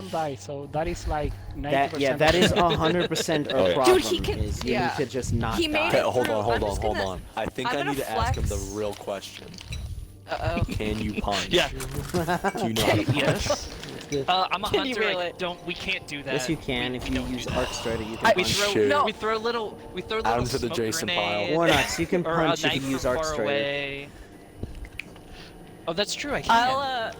don't die, so that is like 90%. That is 100% our problem. Dude, he can. Is you Yeah. need to just not He made die. it Okay, hold through. on. I think I need to ask him the real question. Uh-oh. Can you punch? Yeah. Do you know how to punch? Yes. I'm a Can you hunter. reel I it? don't. We can't do that. Yes, you can. We If you don't use do that. Arc Strider, you can We punch. throw. Shoot. No, we throw little. We throw little Add him to the smoke Jason pile. grenade, Warnocks, you can or punch a if you knife use from Arc far Strider. away. Oh, that's true. I can.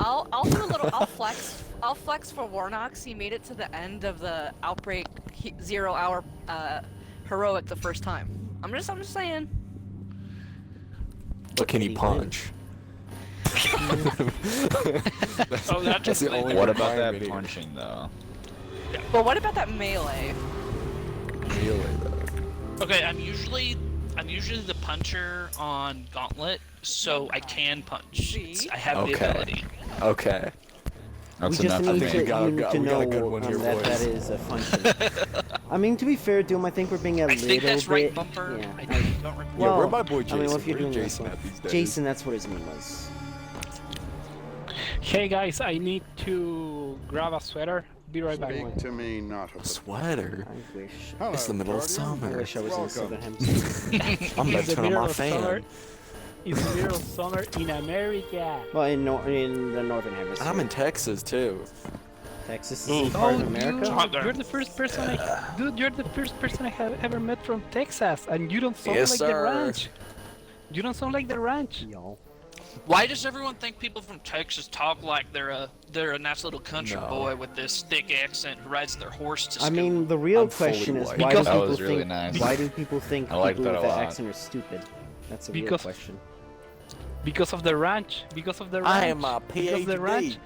I'll do a little. I'll flex for Warnox. He made it to the end of the outbreak 0 hour heroic the first time. I'm just saying. But can he punch? Oh, That's the only What about that requirement here. punching though? But what about that melee? Really though. Okay, I'm usually the puncher on Gauntlet, so I can punch. See? I have the Okay. ability. Okay. That's We just enough need for to, me. we got a you need to we got a know good one here, that boys. that is a function. I mean, to be fair, Doom, I think we're being a I little think that's right, bit. Bumper. Yeah. I don't remember. Yeah, Well, where my boy Jason? I mean, what if you're Where's doing Jason at these days? Jason, that's what his name was. Hey guys, I need to grab a sweater. Be right back. Speak to me, not of A the... sweater. I wish. Hello, It's the middle of Guardian. I summer. wish I was in Welcome. Southern Hemisphere. I'm gonna It's the turn on middle my of summer. fan. It's the middle of summer in America. Well, in the Northern Hemisphere. I'm in Texas too. Texas is part of America. Dude, you're the first person you're the first person I have ever met from Texas, and you don't sound Yes, like the sir. ranch. You don't sound like the ranch. Y'all. Why does everyone think people from Texas talk like they're a nice little country No. boy with this thick accent who rides their horse to I school? mean, the real I'm fully question is white. why Because- do That people was really think? nice. Why do people think I like people that with a that lot. accent are stupid? That's a real Because- question. Because of the ranch. Because of the ranch. I am a Because of the ranch.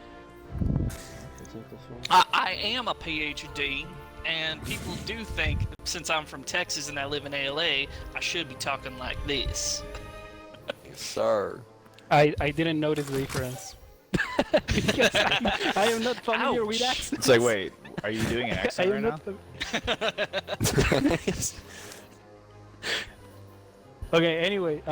PhD. I am a PhD, and people do think since I'm from Texas and I live in ALA, I should be talking like this. Yes, sir. I didn't notice the difference. Because I am not familiar with Ouch. accents. It's like, wait, are you doing an I accent am right not. now? Okay, anyway,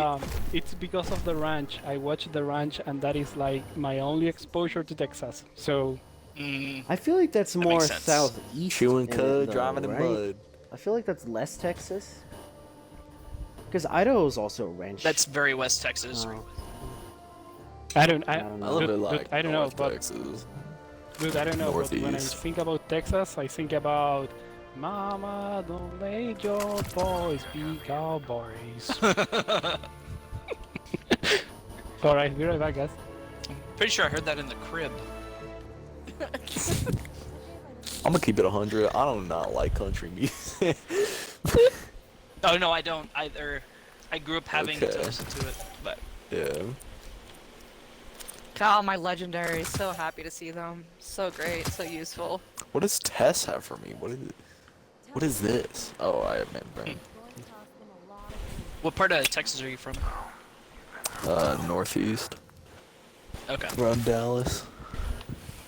it's because of the ranch. I watched the ranch, and that is like my only exposure to Texas. So, I feel like that's more makes sense. southeast. Chewing in it, cud, though, driving in right? mud. I feel like that's less Texas. Because Idaho's also a ranch. That's very West Texas. Oh. I don't I live dude, in like I don't know, North but Texas. dude, I don't know. But when I Northeast. think about Texas, I think about Mama, don't let your boys be cowboys. Alright, be right back, guys. Pretty sure I heard that in the crib. I'm gonna keep it 100. I do not like country music. Oh no, I don't either. I grew up having to Okay. listen to it, but Yeah. Oh, my legendaries. So happy to see them. So great. So useful. What does Tess have for me? What is it? What is this? Oh, I have membrane. what part of Texas are you from? Northeast. Okay. Around Dallas.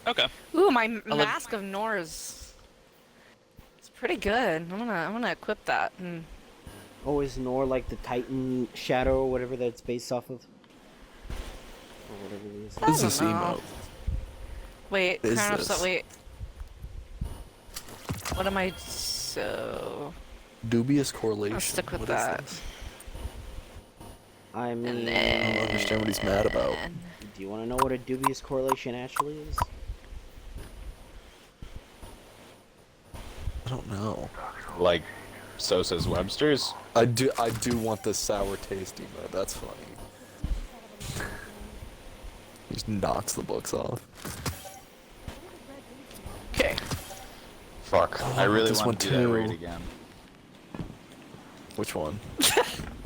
Okay. Ooh, my live- mask of Nor's. It's pretty good. I'm gonna equip that. Oh, is Nor like the Titan Shadow or whatever that's based off of? Or whatever it is. What is this don't know. emote? Wait, Is kind of. this? So, wait. What am I? So. Dubious correlation. stick with What is that. this? I mean, I don't understand what he's mad about. do you want to know what a dubious correlation actually is? I don't know. Like, so says Webster's. I do want the sour taste emote. That's funny. He just knocks the books off. Okay. Fuck, I want really this want one to do that too. raid again. Which one?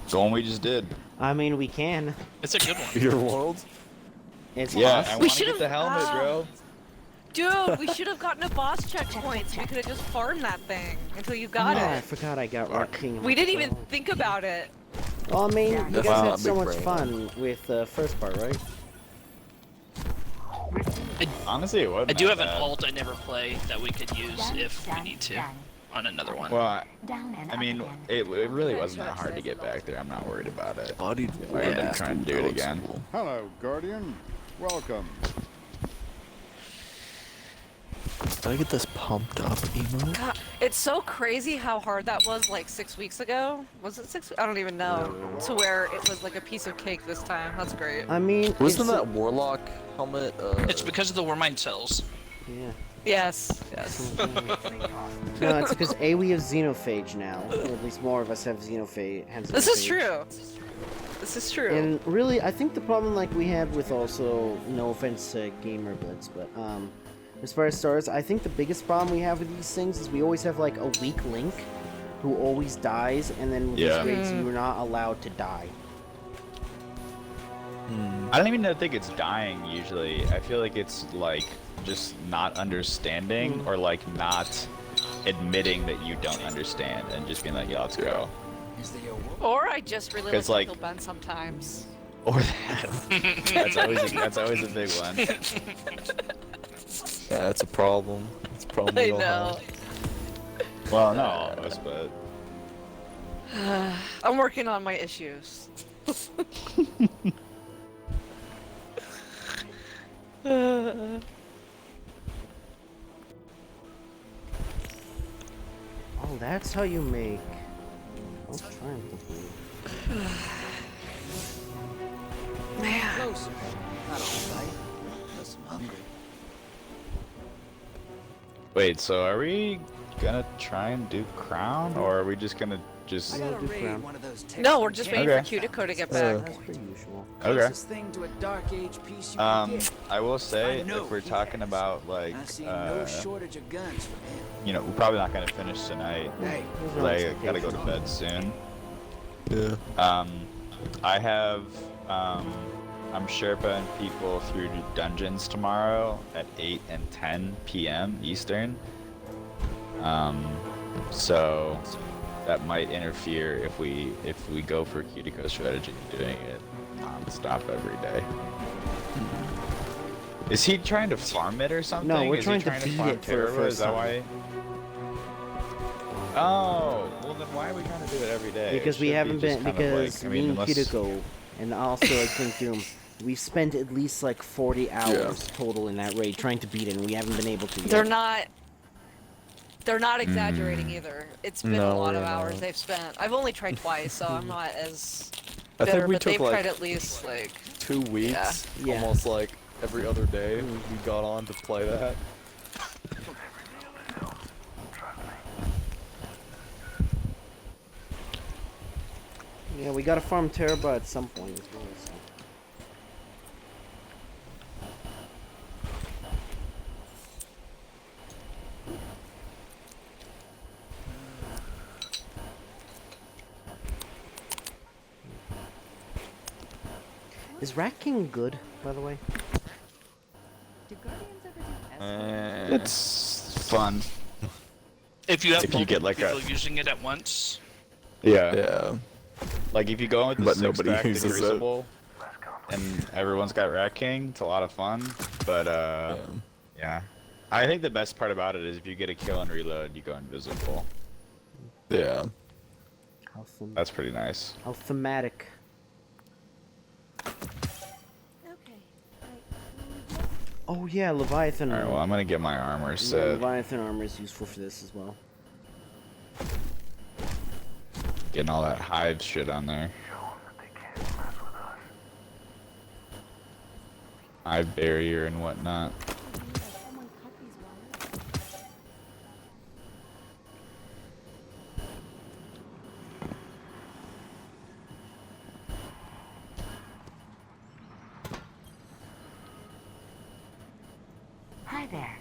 The one we just did. I mean, we can. It's a good one. Your world? It's Yeah, I awesome. want to should've- get the helmet, bro. Dude, we should have gotten a boss checkpoint. We could have just farmed that thing until you got Oh, I it. forgot I got Rock King. We didn't even think about it. Well, I mean, you That's guys not had so big much brain. fun with the first part, right? Honestly, it wasn't I do that have an bad. alt I never play that we could use if we need to on another one. Well, I mean, it really wasn't that hard to get back there. I'm not worried about it. Bodied I've been trying to do it again. Hello, Guardian. Welcome. I get this pumped up emote? God, it's so crazy how hard that was like 6 weeks ago. Was it 6? I don't even know. To where it was like a piece of cake this time. That's great. I mean, Wasn't it's- that Warlock helmet? It's because of the Wormine cells. Yeah. Yes, yes. No, it's because we have xenophage now. Or at least more of us have xenophage. This is true. This is true. And really, I think the problem like we have with also, no offense to Gamer Blitz, but as far as stars, I think the biggest problem we have with these things is we always have like a weak link who always dies, and then with Yeah. these raids you're not allowed to die. I don't even think it's dying usually. I feel like it's like just not understanding or like not admitting that you don't understand and just being like, yeah, let's go. Or I just really 'Cause, like like- Michael Ben sometimes. Or that. that's always a big one. Yeah, that's a problem. It's a problem I we all know. have. Well, not all of us, but I'm working on my issues. Oh, that's how you make. I'll try and complete. Man. Closer. Not all right. Just hungry. wait, so are we gonna try and do crown or are we just gonna just I gotta do raid crown. one of those No, we're just waiting Okay. for Cutico to get Yeah. back. That's pretty usual. Okay. closest thing to a dark age piece you can get. I will say I know if we're he talking has. about like I see no shortage of guns for him. you know, we're probably not gonna finish tonight. Hey, There's 'Cause no I gotta go to expectation. bed soon. Yeah. I have I'm Sherpaing people through dungeons tomorrow at 8 and 10 p.m. Eastern. So that might interfere if we go for Cutico strategy doing it non-stop every day. Is he trying to farm it or something? No, we're Is trying he to trying beat farm it for the Terra? first Is that time. why? Oh, well then why are we trying to do it every day? Because It we should be haven't just been, kind of because like, I me mean, and unless- Cutico, and also I think Doom, we've spent at least like 40 hours total in that raid trying to beat it, and we haven't been able to yet. They're not exaggerating either. It's been a No, lot of we're hours not. they've spent. I've only tried twice, so I'm not as I bitter, think we but took they've like tried at least like 2 weeks, Yeah. almost like every other day we got on to play that. Yeah, we gotta farm Teraba at some point as well. So. Is Rat King good, by the way? It's fun. If you have If you multiple get, like, a- people using it at once, Yeah. Yeah. Like if you go with the But six nobody pack, the uses it. Crucible, and everyone's got Rat King, it's a lot of fun. But yeah. I think the best part about it is if you get a kill and reload, you go invisible. Yeah. How, That's pretty nice. how thematic. Oh yeah, Leviathan. Alright, well I'm gonna get my armor Yeah, set. Leviathan armor is useful for this as well. Getting all that hive shit on there. Hive barrier and whatnot. Hi there.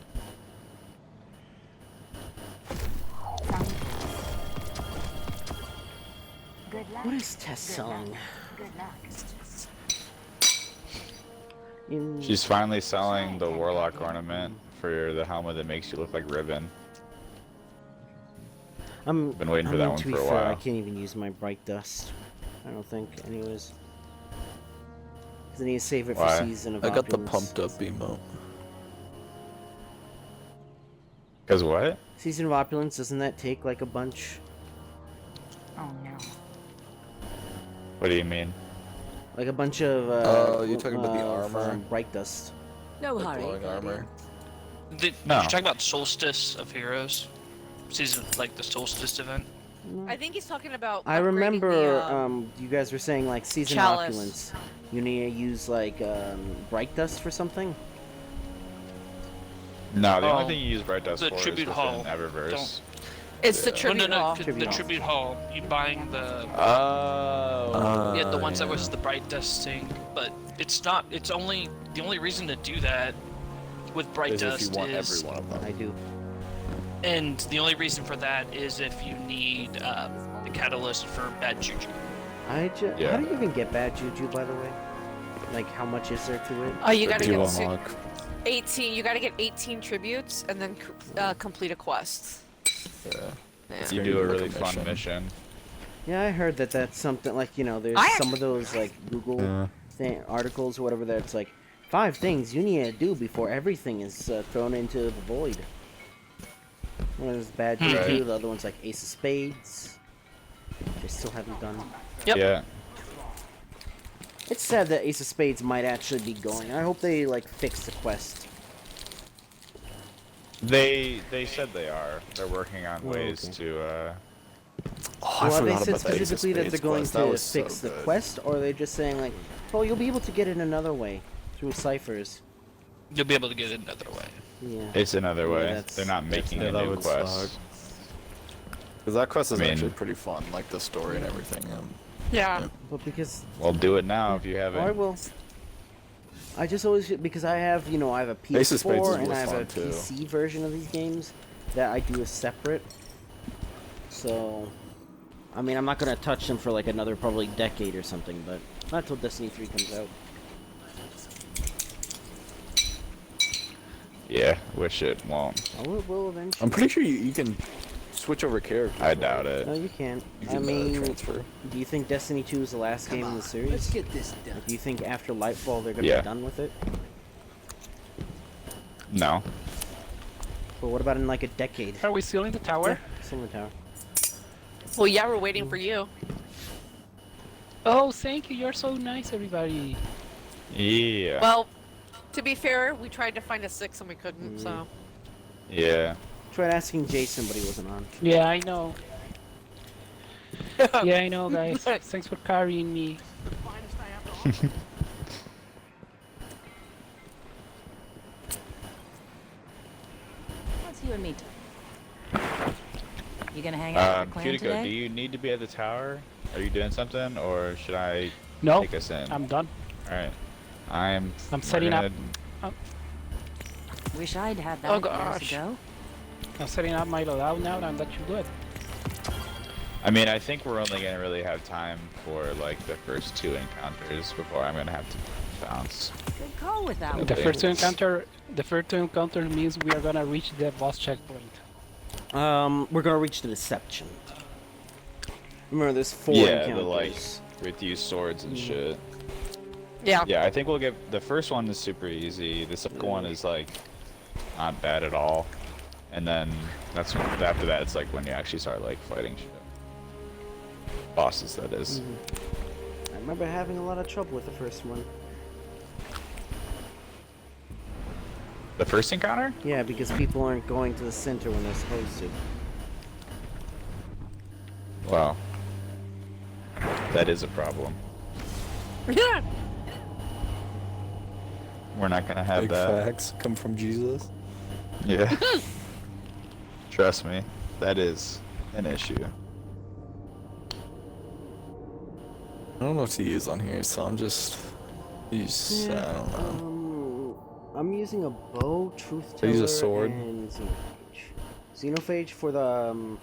Good luck. What is Tess selling? Good luck. She's finally selling the Warlock ornament for the helmet that makes you look like Ribbon. I'm Been waiting for I that mean, one to be for a fair, I while. can't even use my bright dust. I don't think, anyways. 'Cause I need to save it for Why? season of I got the opulence. pumped up emote. Cause what? Season of opulence, doesn't that take like a bunch? Oh no. What do you mean? Like a bunch of Oh, you're talking about the armor? bright dust. No Like hurry. glowing armor. Did No. you talk about Solstice of Heroes? Season, like the Solstice event? I think he's talking about. I upgrading remember the, you guys were saying like season Chalice. opulence. You need to use like bright dust for something. No, the Oh, only thing you use Bright Dust the for is Tribute within Hall. Eververse. It's the No, tribute no, hall. the Tribute Hall. Tribute Hall. You buying the Oh. yeah, the ones that was the bright dusting, but it's not. It's only the only reason to do that with bright Is if dust you want every is, one of them. I do. and the only reason for that is if you need the catalyst for bad juju. Yeah. How do you even get bad juju, by the way? Like, how much is there to it? Oh, you gotta You get unlock. 18. You gotta get 18 tributes and then complete a quest. Yeah. Yeah. You do a really Like a fun mission. mission. Yeah, I heard that that's something like, you know, there's some of those like Google articles or whatever that's like 5 things you need to do before everything is thrown into the void. One is bad juju, Right. the other one's like Ace of Spades. They still haven't done. Yep. Yeah. It's sad that Ace of Spades might actually be going. I hope they like fix the quest. They said they are. They're working on ways okay. to Oh, I Well, have they forgot said about that Ace of specifically that Spades they're going quest. That to was so fix the good. quest, or are they just saying like, "Oh, you'll be able to get it another way through ciphers"? You'll be able to get it another way. Yeah. It's another way. that's- They're not making Yeah, a that new would quest. Because that quest is I mean- actually pretty fun, like the story and everything. Yeah. But because Well, do it now if you I haven't. will. I just always because I have I have a Ace of Spades is PS4 and really I have a fun, too. PC version of these games that I do as separate. So, I mean, I'm not gonna touch them for like another probably decade or something, but not till Destiny 3 comes out. Yeah, wish it won't. Oh, it will eventually. I'm pretty sure you can switch over characters. I doubt it. No, you can't. You I can mean, transfer. do you think Destiny 2 is the last game in the series? Let's get this done. Do you think after Lightfall they're gonna Yeah. be done with it? No. But what about in like a decade? Are we still in the tower? Still in the tower. Well, yeah, we're waiting for you. Oh, thank you. You're so nice, everybody. Yeah. Well, to be fair, we tried to find a 6 and we couldn't. So. Yeah. Tried asking Jason, but he wasn't on. Yeah, I know. Yeah, I know, guys. Thanks for carrying me. What's you and me You gonna hang out with the clan Cutico, today? do you need to be at the tower? Are you doing something, or should I No, take us in? I'm done. All right. I'm setting up. Wish I'd had that Oh, years gosh. ago. I'm setting up my loadout now, and that should do it. I mean, I think we're only gonna really have time for like the first 2 encounters before I'm gonna have to bounce. Good call with that one. The Okay. first two encounter means we are gonna reach the boss checkpoint. We're gonna reach the deception. Remember, there's 4 Yeah, encounters. the like with you swords and shit. Yeah. Yeah, I think we'll get the first one is super easy. The second one is like not bad at all, and then that's when, after that it's like when you actually start like fighting shit. Bosses, that is. I remember having a lot of trouble with the first one. The first encounter? Yeah, because people aren't going to the center when they're supposed to. Wow. That is a problem. Yeah. We're not gonna have Big that. facts come from Jesus. Yeah. Trust me, that is an issue. I don't know what to use on here, so I'm just use. I don't know. I'm using a bow, truth I teller, use a sword. and xenophage. Xenophage for the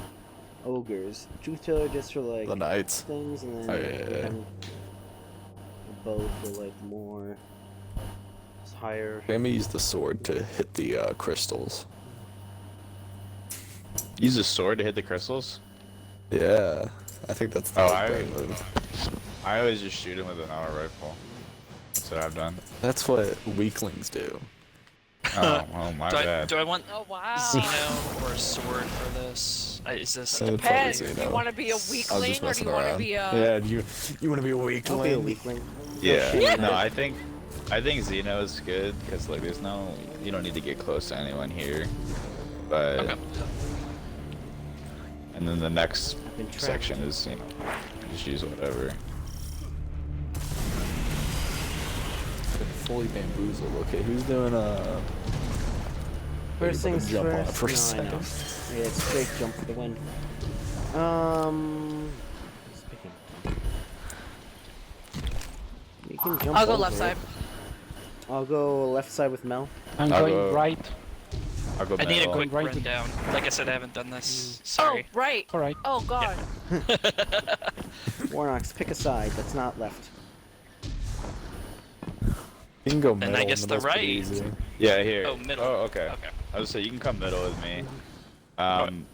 ogres. Truth teller just for like The knights. things, and then Oh, yeah. a bow for like more higher. I'm gonna use the sword to hit the crystals. Use a sword to hit the crystals? Yeah, I think that's the Oh, right move. I always just shoot him with an auto rifle. That's what I've done. That's what weaklings do. Oh my bad. Do I want Oh wow. Xeno or a sword for this? Is this? Probably Depends. Do you Xeno. want to be a I was weakling just or do messing you want to around. be a? Yeah, do you want to be a I'll weakling? be a weakling. Yeah. No, I think I think Xeno is good because like there's no, you don't need to get close to anyone here, but Okay. and then the next been trapped. section is just use whatever. Fully bamboozled. Okay, who's doing First things jump on it first. for a No, I know. second. Yeah, it's straight jump for the win. Who's picking? You can jump I'll go over left it. side. I'll go left side with Mel. I'm I'll going go- right. I'll go I need a middle. quick Right to- rundown. Like I said, I haven't done this. Sorry. Oh, right. All right. Oh god. Warnox, pick a side that's not left. You can go And I middle. guess the middle's pretty right. easy. Yeah, here. Oh, middle. Oh, okay. Okay. I was say you can come middle with me.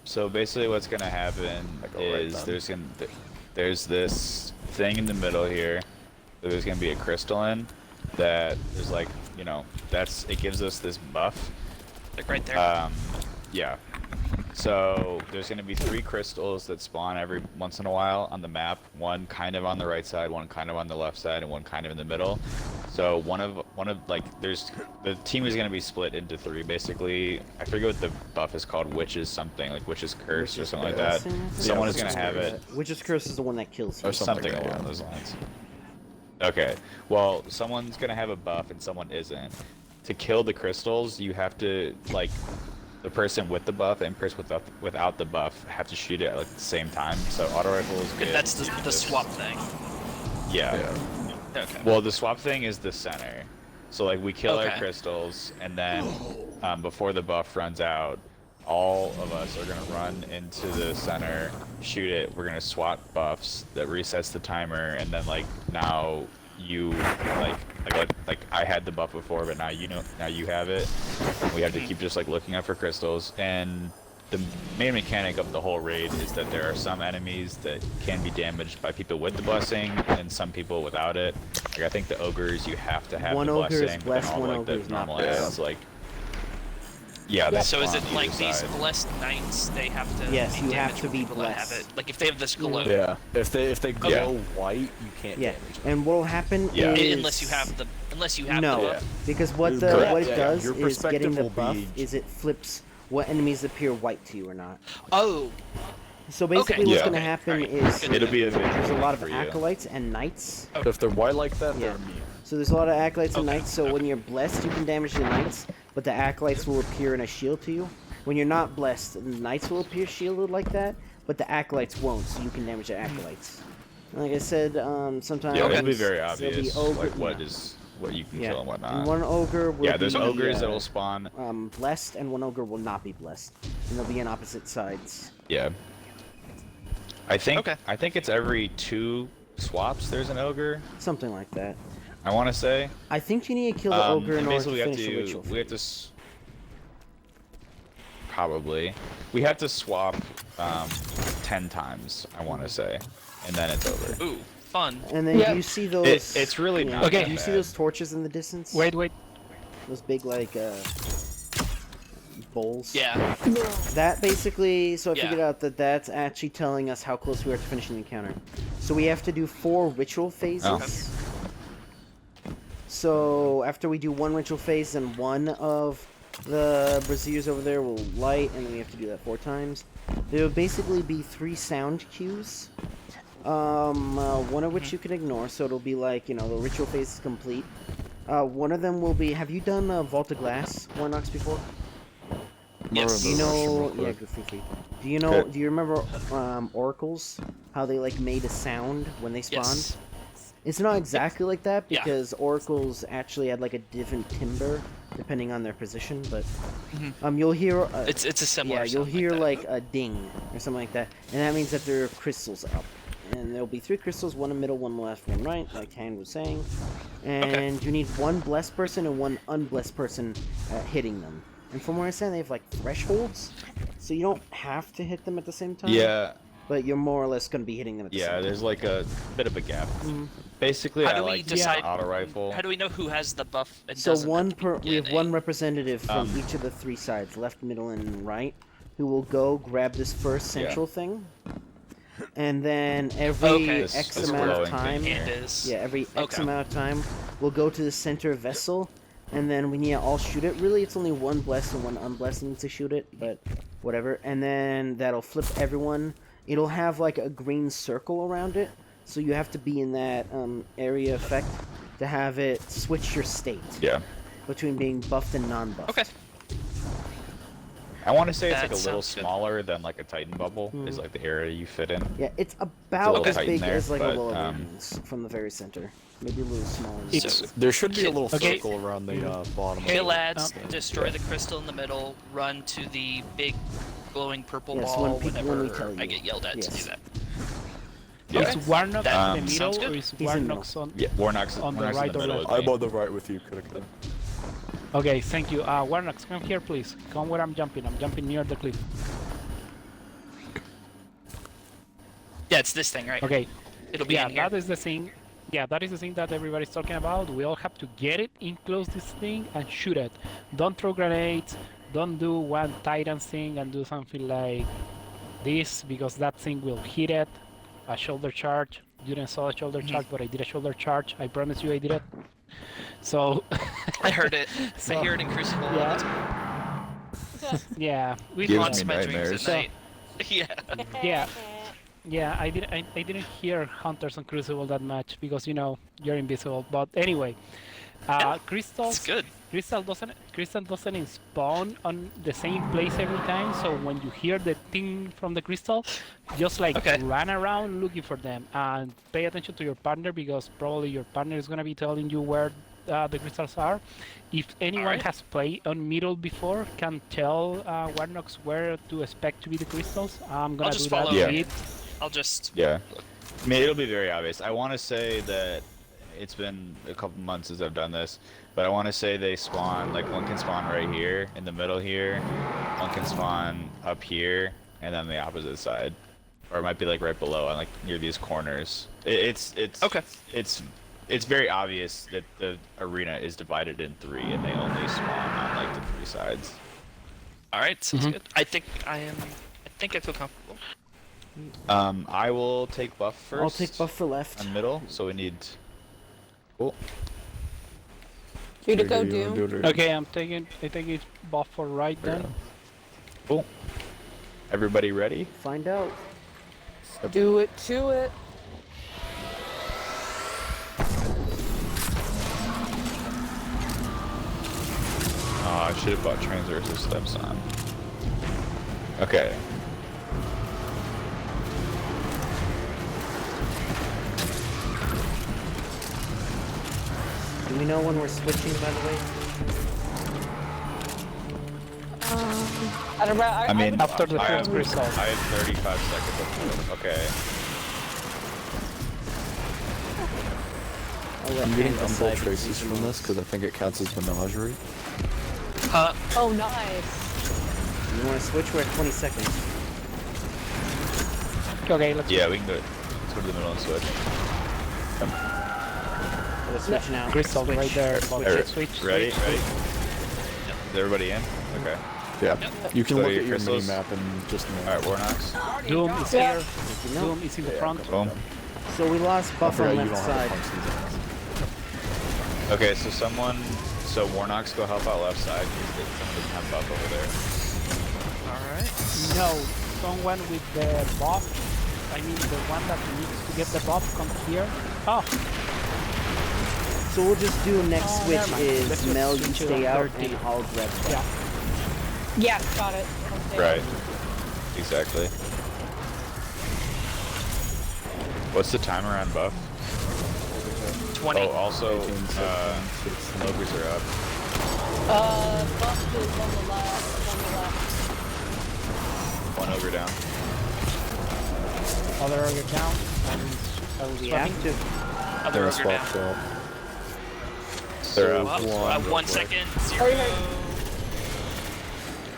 So basically, what's gonna happen go right is then. there's this thing in the middle here. That there's gonna be a crystal in that is like it gives us this buff. Like right there. Yeah. So there's gonna be 3 crystals that spawn every once in a while on the map. One kind of on the right side, one kind of on the left side, and one kind of in the middle. So one of like the team is gonna be split into 3 basically. I forget what the buff is called, Witch's something, like Witch's Curse or something like that. Someone is gonna have it. Witch's Curse is the one that kills you. Or something like that, along yeah. those lines. Okay. Well, someone's gonna have a buff and someone isn't. To kill the crystals, you have to like the person with the buff and person without the buff have to shoot it at like the same time. So auto rifle is good. That's the swap thing. Yeah. Okay. Well, the swap thing is the center. So like we kill our Okay. crystals, and then before the buff runs out, all of us are gonna run into the center, shoot it. We're gonna swap buffs that resets the timer, and then like now you like I had the buff before, but now you have it. We have to keep just like looking out for crystals, and the main mechanic of the whole raid is that there are some enemies that can be damaged by people with the blessing and some people without it. Like I think the ogres you have to have One the ogre is blessing, but blessed, then all one like ogre the is not normal blessed. ads like they So is spawn it on like either these side. blessed knights? They have to. Yes, be you have damaged to for be people that have blessed. it. Like if they have this glow. Yeah. If they glow white, you can't Yeah, damage them. and what'll happen Yeah. is Unless you have the. Unless you have no, the buff. because what Correct. what it Yeah, does your is getting perspective the will buff be- is it flips what enemies appear white to you or not. Oh. So basically, Okay. what's Yeah. going to happen Alright. is Good. It'll be a there's a lot of for you. acolytes and knights. So if they're white like that, Yeah. they're immune. So there's a lot of acolytes and Okay, knights. So when you're blessed, you can damage the knights, but the acolytes will appear in a shield to you. When you're not blessed, the knights will appear shielded like that, but the acolytes won't, so you can damage the acolytes. And like I said, sometimes Yeah, it'll be very there'll be obvious ogre- like yeah. what you can Yeah, kill and whatnot. and one ogre will Yeah, there's be, ogres that'll spawn. blessed, and one ogre will not be blessed, and they'll be on opposite sides. Yeah. I think Okay. it's every 2 swaps there's an ogre. Something like that. I want to say. I think you need to kill the ogre in And order to basically finish the ritual. we have to probably we have to swap 10 times. I want to say, and then it's over. Ooh, fun. And then do you see those? It's really not Okay. that Do you see bad. those torches in the distance? Wait. Those big like bowls. Yeah. That basically. So I Yeah. figured out that that's actually telling us how close we are to finishing the encounter. So we have to do 4 ritual phases. So after we do 1 ritual phase, then one of the braziers over there will light, and then we have to do that 4 times. There will basically be 3 sound cues. One of which you can ignore, so it'll be like, the ritual phase is complete. One of them will be, have you done Vault of Glass, Warnox, before? Yes. Do you know, Real yeah, quick. good for free. Do you know, Okay. do you remember, oracles? How they, like, made a sound when they spawned? Yes. It's not exactly like that, Yeah. because oracles actually had, like, a different timbre, depending on their position, but, you'll hear, It's a similar. yeah, you'll sound hear that. like a ding or something like that, and that means that there are crystals up. And there'll be 3 crystals, 1 in the middle, 1 left, 1 right, like Hand was saying. And you need 1 blessed person and 1 unblessed person hitting them. And from what I understand, they have like thresholds, so you don't have to hit them at the same time. Yeah, But you're more or less going to be hitting them at the same time. there's like a bit of a gap. Basically, How I do we like to decide- auto rifle. How do we know who has the buff? And So doesn't one at the per we have one beginning? representative from Um, each of the 3 sides, left, middle, and right, who will go grab this first central thing, and then every Okay. X This amount of glowing thing time, here. Hand is. yeah, every X Okay. amount of time, we'll go to the center vessel, and then we need to all shoot it. Really, it's only one blessed and one unblessed needs to shoot it, but whatever. And then that'll flip everyone. It'll have like a green circle around it, so you have to be in that area effect to have it switch your state. Yeah. Between being buffed and non-buffed. Okay. I want to say it's That like a little sounds good. smaller than like a Titan bubble is like the area you fit in. Yeah, it's about little as tight in big there, as like but, a lower rings from the very center. Maybe a little smaller. There should be a little Okay. circle around the bottom. Kill of ads, Oh. destroy the crystal in the middle, run to the big glowing purple Yes, ball when whenever we tell I you. get yelled at to Yes. do that. Is Warnock That in the sounds middle, good. or is He's in the Warnock's on? Yeah, Warnock's On the Warnock's in right the or middle left? with I'm me. on the right with you, Kurika. Okay, thank you. Warnock, come here, please. Come where I'm jumping. I'm jumping near the cliff. Yeah, it's this thing, right? Okay. It'll be Yeah, in here. that is the thing. Yeah, that is the thing that everybody's talking about. We all have to get it, enclose this thing, and shoot it. Don't throw grenades. Don't do one Titan thing and do something like this, because that thing will hit it. A shoulder charge. You didn't saw a shoulder charge, but I did a shoulder charge. I promise you I did it. So, I heard it. So- I hear it in Crucible all yeah. the time. yeah, we Gives Haunts me my dreams nightmares. at night. Yeah. yeah. Yeah, I didn't hear Hunters on Crucible that much because you're invisible. But anyway, crystals. It's good. Crystal doesn't spawn on the same place every time. So when you hear the ting from the crystal, just like Okay. run around looking for them and pay attention to your partner, because probably your partner is gonna be telling you where the crystals are. If anyone Alright. has played on Middle before, can tell Warnox where to expect to be the crystals. I'm gonna just do that follow with Yeah. it. I'll just. Yeah. I mean, it'll be very obvious. I want to say that it's been a couple months since I've done this, but I want to say they spawn, like one can spawn right here, in the middle here, one can spawn up here, and then the opposite side. Or it might be like right below, and like near these corners. It's Okay. It's very obvious that the arena is divided in three, and they only spawn on like the three sides. All right, sounds Mhm. good. I think I feel comfortable. I will take buff first. I'll take buff for left. On middle, so we need. Cool. You to Kurika, go, you wanna Doom. do it or- Okay, I think it's buff for right then. Cool. Everybody ready? Find out. Do it to it. Oh, I should have bought transversal steps on. Okay. Do we know when we're switching, by the way? I don't know. I mean, After the I first have, result. I have 35 seconds of okay. I'll let I'm getting Panda unbolt decide traces who's the from this most. because I think it counts as menagerie. Oh, nice. You want to switch? We're at 20 seconds. Okay, let's Yeah, we can go. Let's go to the middle and switch. Let's switch now. crystal right there. Alright, Switch. ready? Ready? Is everybody in? Okay. Yeah. You can So look your at your crystals- mini map and just know. Alright, Warnox. Doom is Yeah. here. No. Doom is in the front. Boom. So we lost I buff forgot on you left don't have side. the pump seasons. Okay, so someone. So Warnox go help out left side. Someone doesn't have buff over there. All right. No, someone with the buff. I mean, the one that needs to get the buff, come here. Oh, So we'll just do next Oh, switch never mind. is Let's just Mel, you switch it stay on out, 30. and I'll grab buff. yeah. Yeah, got it. Okay. Right. Exactly. What's the timer on buff? 20. Oh, also, 18 seconds. smokers are up. Buff is on the left. On the left. One ogre down. Other ogre down. I will We be have swapping. to. Other They're a ogre swap down. shop. They're up. Well, real 1 quick. second. Hurry, 0.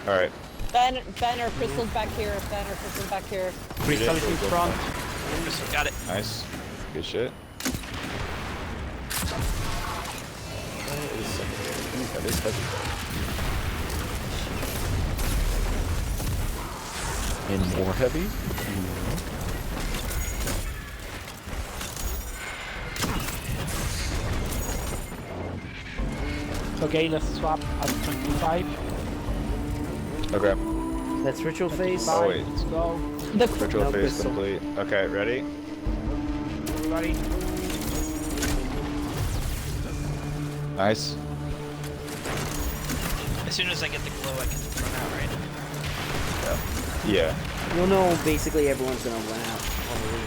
hurry. Alright. Ben or Crystal's back here. Ben or Crystal's back here. Crystal is in front. Got it. Nice. Good shit. That is secondary. Ooh, that is heavy. And more heavy. Okay, let's swap at 25. Okay. That's ritual phase. Oh, wait. Let's go. The Ritual No, phase crystal. complete. Okay, ready? Everybody. Nice. As soon as I get the glow, I can run out, right? Yeah. You'll know basically everyone's gonna run out. Probably.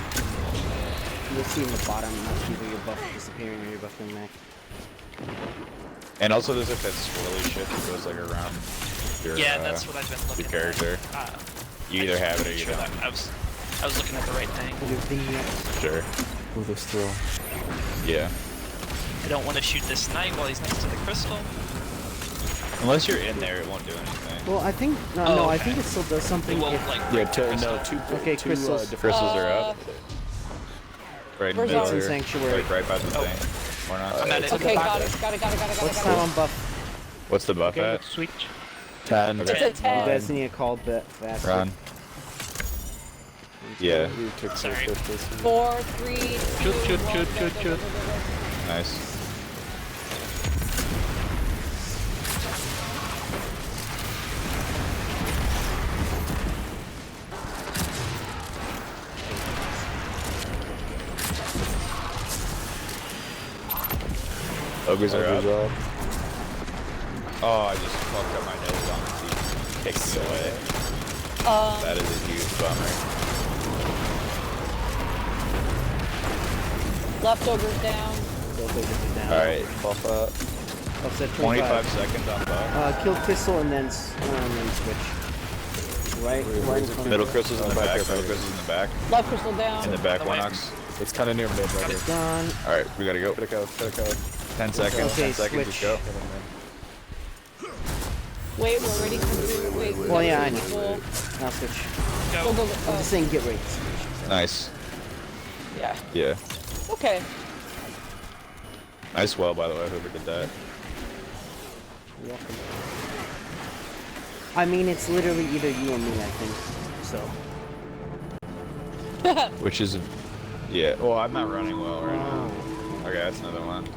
You'll see in the bottom either your buff disappearing or your buff coming back. And also there's like that swirly shit that goes like around your, Yeah, that's what I've been looking your character. at. You either have it or you Sure don't. that I was looking at the right thing. Your vignettes. Sure. Ooh, there's thrill. Yeah. I don't want to shoot this knight while he's next to the crystal. Unless you're in there, it won't do anything. Well, I think no, Oh, no. I okay. think it still does It something. won't If, like Yeah, break the crystal. no, two Okay, crystals. different Crystals are up. Right in the Where's middle ours? here. Sanctuary. Like right by the Oh. thing. Or not. I'm at it. Okay, got it. what's time on buff? What's the buff Okay, at? let's switch. 10. Okay. It's a You 10. guys need to call bet faster. Run. Yeah. You took Sorry. 50. 4, 3, 2, Shoot, shoot, 1, shoot, go, shoot, go, shoot. go, go, go. Nice. Ogres are up. Oh, I just fucked up my nose on the teeth. Kicked me away. That is a huge bummer. Left ogre's down. Alright, Buff up. Buff's at 25 seconds on buff. Kill crystal and then switch. Right in front Middle of crystals in the back, middle crystals in the back. Left crystal down. In the back, By the way. one ox. It's kind of near mid right here. Done. Alright, we gotta go. Gotta go. 10 seconds, Okay, 10 seconds, just switch. go. Wait, we're already coming. Wait, Well, yeah, I know. Full. Now switch. Go, Go. go, go. I'm just saying get ready to switch. Nice. Yeah. Yeah. Okay. Nice well, by the way, whoever did that. Welcome. I mean, it's literally either you or me, I think. So. Which is, yeah. Well, I'm not running well right now. Oh, Okay, that's another one.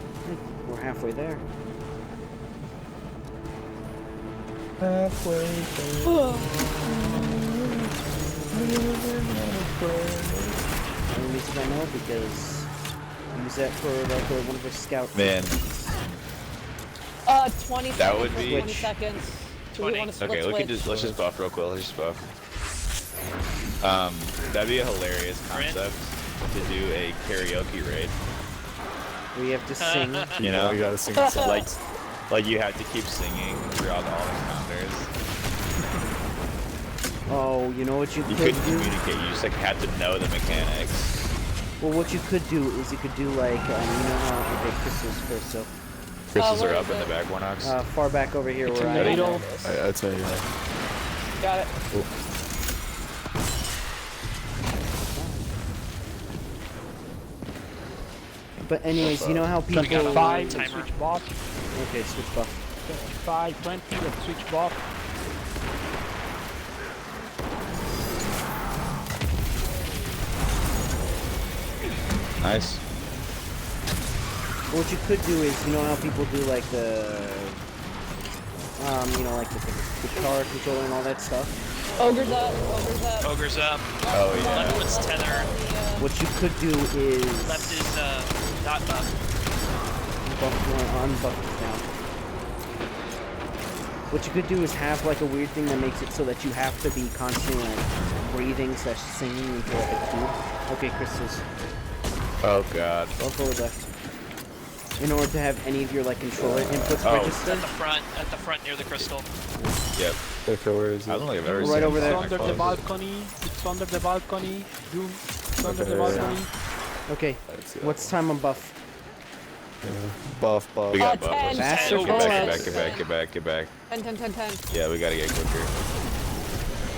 we're halfway there. Only reason I know because I use that for like one of our scouts. Man. 20 That seconds. would be- 20 seconds. Do we 20. want to split Okay, switch? let's just buff real quick. Let's just buff. That'd be a hilarious concept to do a karaoke raid. We have to sing. You know, You gotta sing a song. like you have to keep singing throughout all encounters. Oh, you know what you You could couldn't do? communicate. You just like had to know the mechanics. Well, what you could do is you could do like, you know how, okay, crystals first, so Crystals where are is up in it? the back, one ox. far back over here where I am. Tomato. I'd say Got it. But anyways, you know how people... 25, let's Timer. switch buff. Okay, switch buff. 25, 20, let's switch buff. Nice. What you could do is, you know how people do like the... you know, like the guitar controller and all that stuff? Ogre's up. Ogre's up. Ogre's up. Oh yeah. Left was tether. What you could do is... Left is dot buff. Unbuff it down. What you could do is have like a weird thing that makes it so that you have to be constantly like breathing / singing into like a tube. Okay, crystals. Oh god. Go forward left. In order to have any of your like controller inputs Oh. register. At the front near the crystal. Yep. okay, where is I it? don't think I've ever Right seen over It's there. under the balcony. It's under the balcony. Doom. It's under the Okay. balcony. Okay, Let's see. what's time on buff? Buff. We got 10. buff. Faster, Get back, fast. get back, get back, get back, get back. 10, 10, 10, 10. Yeah, we gotta get quicker.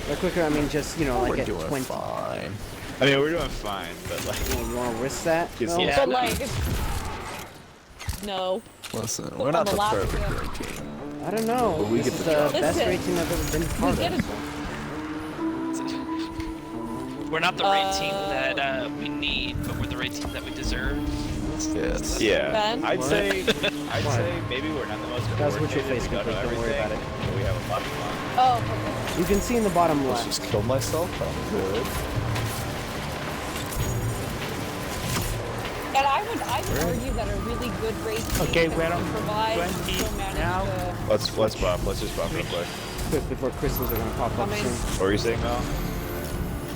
By quicker, I mean just, you know, like We're at doing 20. fine. I mean, we're doing fine, but like, You want to risk that? Yes, No? yeah. But like, no. Listen, we're not the I'm allowed perfect to. raid team. I don't know. But we This get is the the job. best Listen, racing I've ever been We part get of. it. We're not the raid team that we need, but we're the raid team that we deserve. Yes. yeah. Ben? I'd say I'd What? say maybe we're not the most Guys, what's your coordinated, face we don't know complete, don't worry about everything, but we have a lot of fun. Oh, okay. You can see in the bottom Let's left. just kill myself. I'm good. And I would argue that a really good raid team Okay, that we're can on provide 20 still manage now. to Let's buff. Let's just buff real quick. Quick, before crystals are gonna pop up Coming. soon. What were you saying, Mel?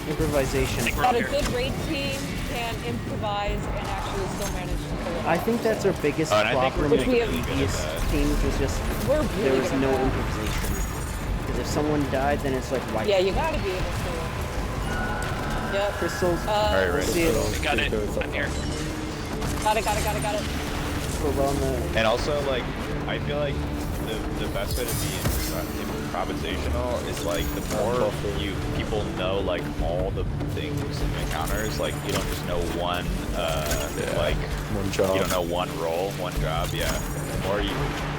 Improvisation. We're all that a here. good raid team can improvise and actually still manage to pull it I off. think that's our biggest Oh, and I think problem we're with getting the really good at previous that. teams was just We're there really was good no at that. improvisation. Because if someone died, then it's like white. Yeah, you gotta be able to. Yep. Crystals. Alright, right. See it. We got it. I'm here. Got it. We're well in the. And also, like, I feel like the best way to be improvisational is like the more people know like all the things and encounters, like you don't just know one like One job. you don't know one role, one job. Yeah, the more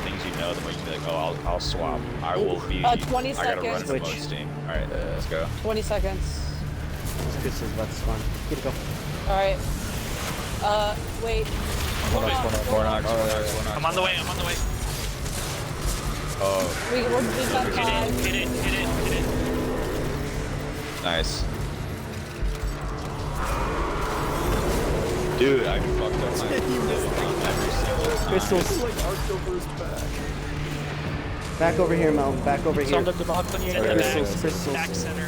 things you know, the more you can be like, oh, I'll swap. I will be. 20 I gotta run seconds. the most team. All right, let's go. 20 seconds. Crystals about to spawn. Get it go. Alright. Wait. Warnox. I'm on the way. Oh, We've got Hit 5. it. nice. Dude, I fucked up my every single time. Crystals. Like October's back. Back over here, Mel. Back over It's here. under the balcony In the again. back. Crystals. Back center.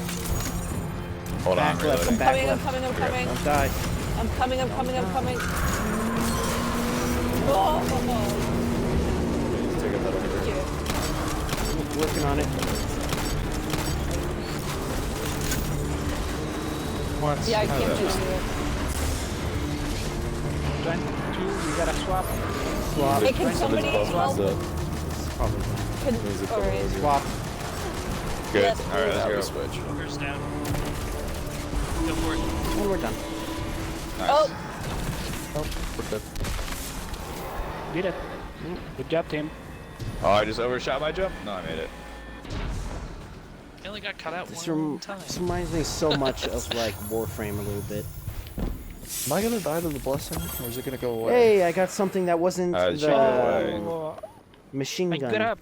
Hold on, Back left. reloading. Back I'm left. coming. Don't die. I'm coming. Oh, Taking that over. thank you. Working on it. Once. Yeah, I can't do it. 22, we gotta swap. Swap. Hey, can somebody Somebody's help? buffed up. Probably. Can, There's a couple alright. over here. Swap. Good. Yes, All right, Now we let's go. switch. Ogre's down. Go for it. And we're done. Nice. Oh, We're good. Did it. Good job, team. Oh, I just overshot my jump? No, I made it. He only got cut out This one time. reminds me so much of like Warframe a little bit. Am I gonna die to the blessing, or is it gonna go away? Hey, I got something that wasn't It should go away. Oh, machine I gun. got a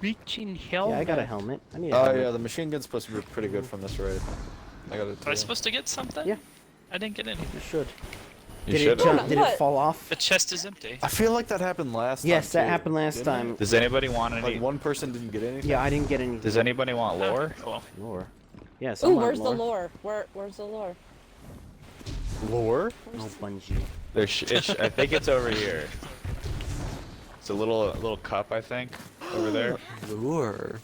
reaching helmet. Yeah, I got a helmet. I need a Oh helmet. yeah, the machine gun's supposed to be pretty good from this raid. I got it Was I too. supposed to get something? Yeah. I didn't get anything. You should. You Did it should. jump? Did it What? fall off? The chest is empty. I feel like that happened last time. Yes, that too, happened last didn't it? time. Does anybody want any? Like one person didn't get anything. Yeah, I didn't get any Does anybody want lore? Cool. lore. Yes. ooh, where's the lore? Where's the lore? Lore? No Bungie. I think it's over here. It's a little cup, I think, over there. Lure.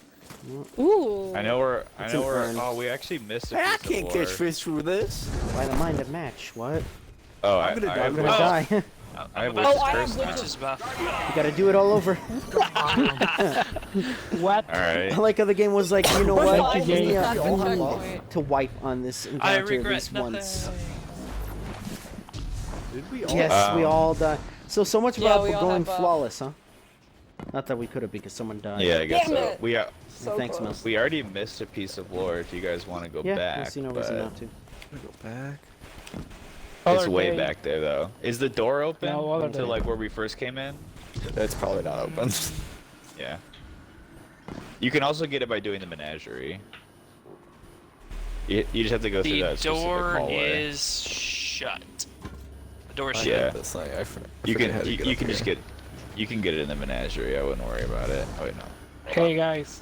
Ooh. I know we're. It's an urn. Oh, we actually missed a piece I of can't lore. catch fish with this. By the mind of match. What? Oh, I'm gonna die. I'm gonna Oh. die. you I have I'm witch's I have curse now. witch's- Witch's buff. gotta do it all over. What? All right. I like how the game was like, you know what? Fine, Give me that's the a checkpoint. to wipe on this I encounter at regret least nothing. once. Did we all? Yes, we Um, all died. So much Yeah, about we all going have, flawless, huh? Not that we could have because someone died. Yeah, I guess Damn so. it. So Thanks, close. Mel. We already missed a piece of lore. If you guys want to go Yeah, back, there's no but reason not to. Go back. it's Other way day. back there though. Is the door open No, other to day. like where we first came in? It's probably not open. Yeah. You can also get it by doing the menagerie. You just have to go through The that specific door hallway. is shut. The door is I shut. Yeah. hate this thing. I You forget how can to you, get you up can just here. get you can get it in the menagerie. I wouldn't worry about it. Oh wait, no. Hey guys,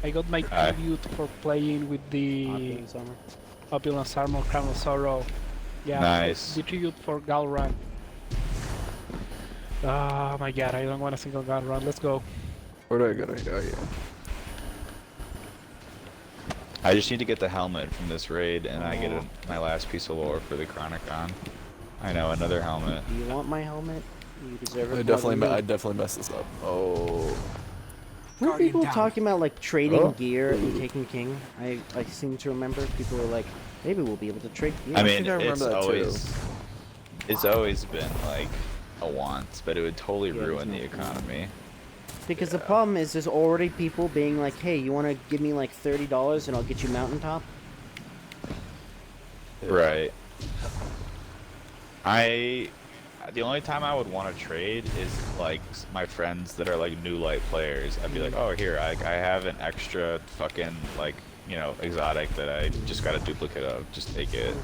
I got my Hi. tribute for playing with the Opulence armor. Opulence Armor Crown of Sorrow. Yeah, Nice. the tribute for Galran. Oh my god, I don't want a single Galran. Let's go. Where do I go? Oh yeah. I just need to get the helmet from this raid, and I get my last piece of lore for the Chronicon. I know, another helmet. Do you want my helmet? You deserve it. I more definitely, than me. I definitely messed this up. Oh. Were people down. talking about like trading Oh. gear and taking king? I seem to remember people were like, maybe we'll be able to trade gear. I mean, think I remember it's that too. always been like a want, but it would totally Yeah, ruin there's the no point. economy. Because the problem is there's already people being like, hey, you want to give me like $30 and I'll get you mountaintop? Right. I the only time I would want to trade is like my friends that are like new light players. I'd be like, oh here, I have an extra fucking like exotic that I just got a duplicate of. Just take it.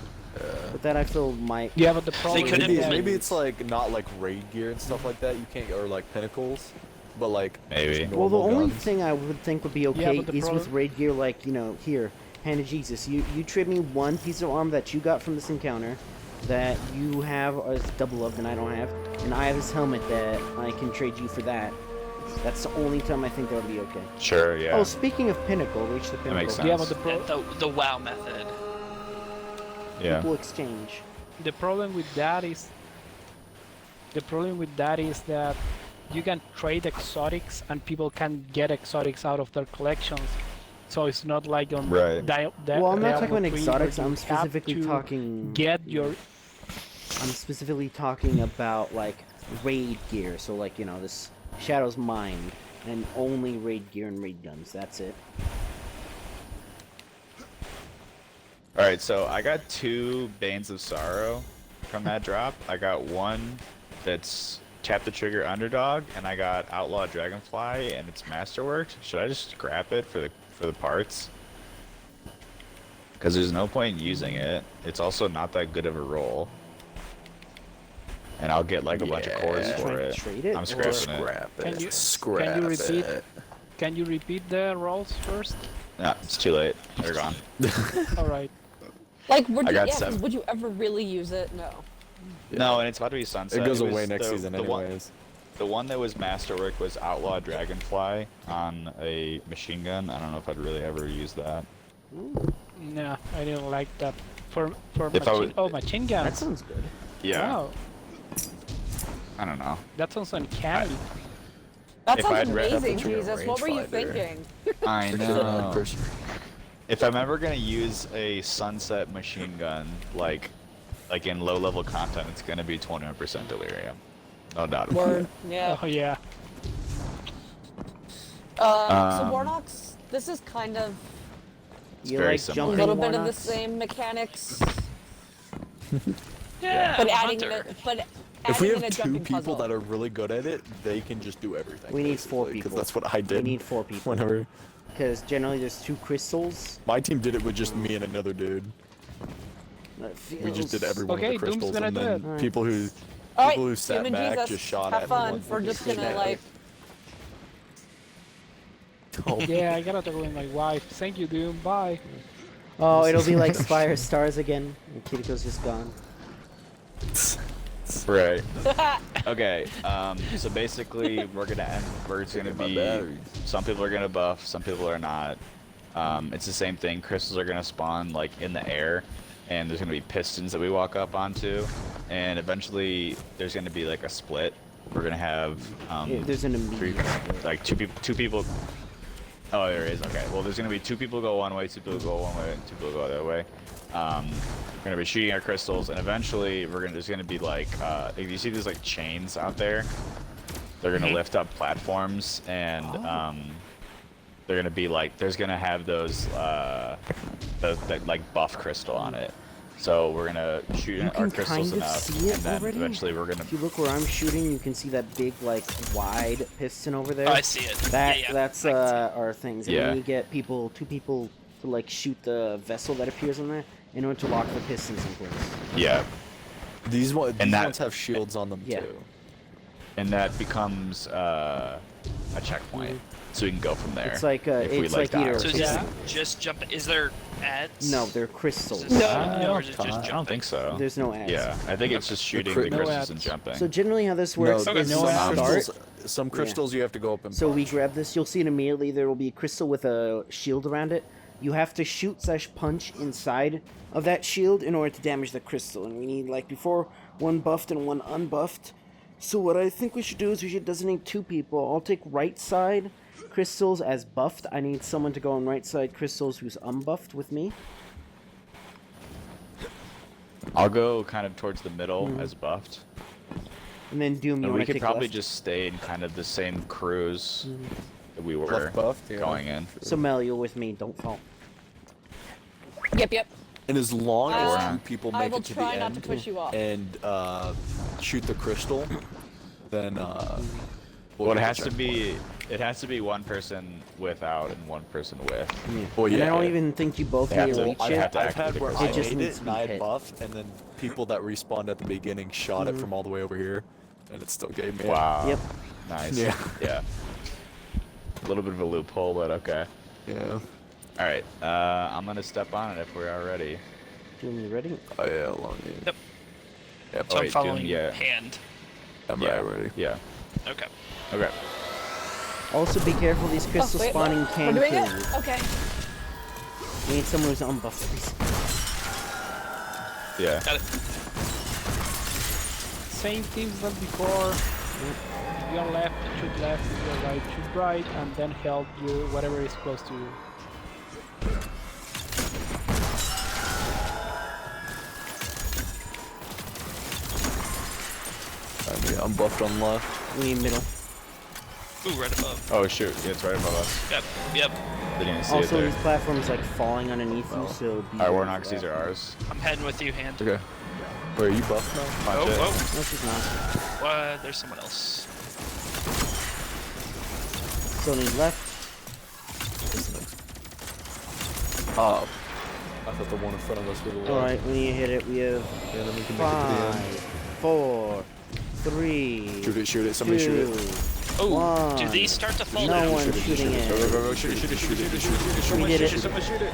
But that I feel might. Yeah, but the problem could is implement- Maybe it's like not like raid gear and stuff like that. You can't, or like pinnacles, but like Maybe. just Well, the normal only guns. thing I would think would be okay but the is with problem- raid gear, like, here, hand of Jesus, you trade me one piece of armor that you got from this encounter that you have as double of and I don't have, and I have this helmet that I can trade you for that. That's the only time I think that would be okay. Sure, yeah. Oh, speaking of pinnacle, reach the pinnacle. makes sense. yeah, but The WoW method. Yeah. People exchange. the problem with that is that you can trade exotics and people can get exotics out of their collections. So it's not like on Right. Well, I'm not talking about Diablo 3 exotics. where you I'm have specifically to talking. get your I'm specifically talking about like raid gear. So like this Shadow's Mind and only raid gear and raid guns. That's it. Alright, so I got 2 Banes of Sorrow from that drop. I got one that's Tap the Trigger Underdog, and I got Outlaw Dragonfly, and it's Masterworked. Should I just scrap it for the parts? Because there's no point in using it. It's also not that good of a roll. And I'll get like a bunch of cores Yeah. for Trying to it. trade it, I'm or- scrapping it. Scrap it. Can you- Scrap can you repeat? it. Can you repeat the rolls first? No, it's too late. They're gone. All right. Like, would I you, got yeah, 'cause 7. would you ever really use it? No. No, and it's about to be sunset. It goes was away next the- season the one- anyways. The one that was Masterwork was Outlaw Dragonfly on a machine gun. I don't know if I'd really ever use that. No, I didn't like that. For If I machine, was- machine That guns. sounds good. Yeah. Wow, I don't know. that sounds uncanny. That If sounds I'd read- amazing, Trigger Jesus. What were you rangefinder. thinking? I know. Person- If I'm ever gonna use a sunset machine gun, like in low-level content, it's gonna be 21% delirium. No doubt about Word. it. Yeah. Oh yeah. So Um, Warnox, this is kind of It's You very like similar. a jumping little bit of the Warnocks? same mechanics, Yeah, but I'm a adding hunter. it, but If we adding in have a 2 jumping people puzzle. that are really good at it, they can just do everything. We need 4 basically, 'cause people. that's what I We did. need 4 people. Whenever Because generally there's 2 crystals. my team did it with just me and another dude. That We just did feels- every one Okay, of the Doom's crystals, gonna and do then it. Alright. people who All right, people who sat human back Jesus, just shot have at fun. everyone. We're just gonna like. Oh, Yeah, I gotta talk with my wife. Thank you, Doom. Bye. Oh, it'll be like Spire Stars again. And Kiriko's just gone. Right. Okay. So basically, we're just gonna My be. batteries. Some people are gonna buff. Some people are not. It's the same thing. Crystals are gonna spawn like in the air, and there's gonna be pistons that we walk up onto, and eventually there's gonna be like a split. We're gonna have There's an three, immediate. like two people. Oh, there is. Okay. Well, there's gonna be 2 people go one way, 2 people go one way, and 2 people go the other way. We're gonna be shooting our crystals, and eventually there's gonna be like you see these like chains out there. They're gonna lift up platforms, and they're gonna be like there's gonna have those that like buff crystal on it. So we're gonna shoot You our can crystals kind of enough, see it and then already. eventually we're gonna. If you look where I'm shooting, you can see that big, like, wide piston over there. Oh, I see it. That yeah, that's I can see it. our things. And Yeah. then you get 2 people to like shoot the vessel that appears on there in order to lock the pistons in place. Yeah. these ones that- ones have shields on them Yeah. too. And that becomes a checkpoint, so we can go from there. It's like if we it's like die either or So something. just jump. Is there ads? no, they're crystals. Is this- I or is it just I don't jumping? think so. There's no ads. Yeah, I think it's just shooting cri- the no crystals and ads. jumping. So generally how this works No, is no you ads. start. Some crystals you have to go up and So we punch. grab this, you'll see it immediately. There will be a crystal with a shield around it. You have to shoot/punch inside of that shield in order to damage the crystal. And we need, like before, 1 buffed and 1 unbuffed. So what I think we should do is we should designate 2 people. I'll take right side crystals as buffed. I need someone to go on right side crystals who's unbuffed with me. I'll go kind of towards the middle Mm-hmm. as buffed. And then Doom, you And want we to could take probably left. just stay in kind of the same cruise that we were Left buffed, yeah. going in. So Mel, you're with me. Don't fall. Yep, yep. And as long as Uh, 2 people I make will it to the try end, not to push you off. and shoot the crystal, then Well, it has to be one person without and one person with. Well, And I yeah. don't even think you both They need have to to- reach I it. have to I've had activate where the I It just made needs it to be and I had hit. buff, and then people that respawned at the beginning shot it from all the way over here, and it still gave me it. Wow. Yep. Nice. Yeah. Yeah. A little bit of a loophole, but okay. Yeah. All right. I'm gonna step on it if we are ready. Doom, you ready? Oh yeah, long game. Yep. Yep. So I'm wait, following yeah. hand. I'm Yeah. ready. Yeah. Okay. Okay. Also, be careful. These crystals wait, spawning what? can We're doing kill it? you. Okay. We need someone who's unbuffed, please. Yeah. Got it. Same things as before. If you're left, shoot left. If you're right, shoot right, and then help you whatever is close to you. I'm buffed on left. We need middle. Ooh, right above. Oh shoot! Yeah, it's right above us. Yep. Yep. Didn't even see Also, it these there. platforms like falling underneath you, so be All right, ready Warnock, for these that. are ours. I'm heading with you, hand. Okay. Wait, are you buffed now? Oh, Watch it. oh. No, she's not. There's someone else. Still need left. I thought the one in front of us was the one. Alright, we need to hit it. We have Yeah, then we can make it to the end. 5, 4, 3, Shoot it, shoot it. Somebody shoot it. 2. Oh, One. do these start to fall No down? one shooting Go, go, it. go, go, shoot it, shoot it, shoot it, shoot it, shoot it, shoot it. We did it. Someone shoot it.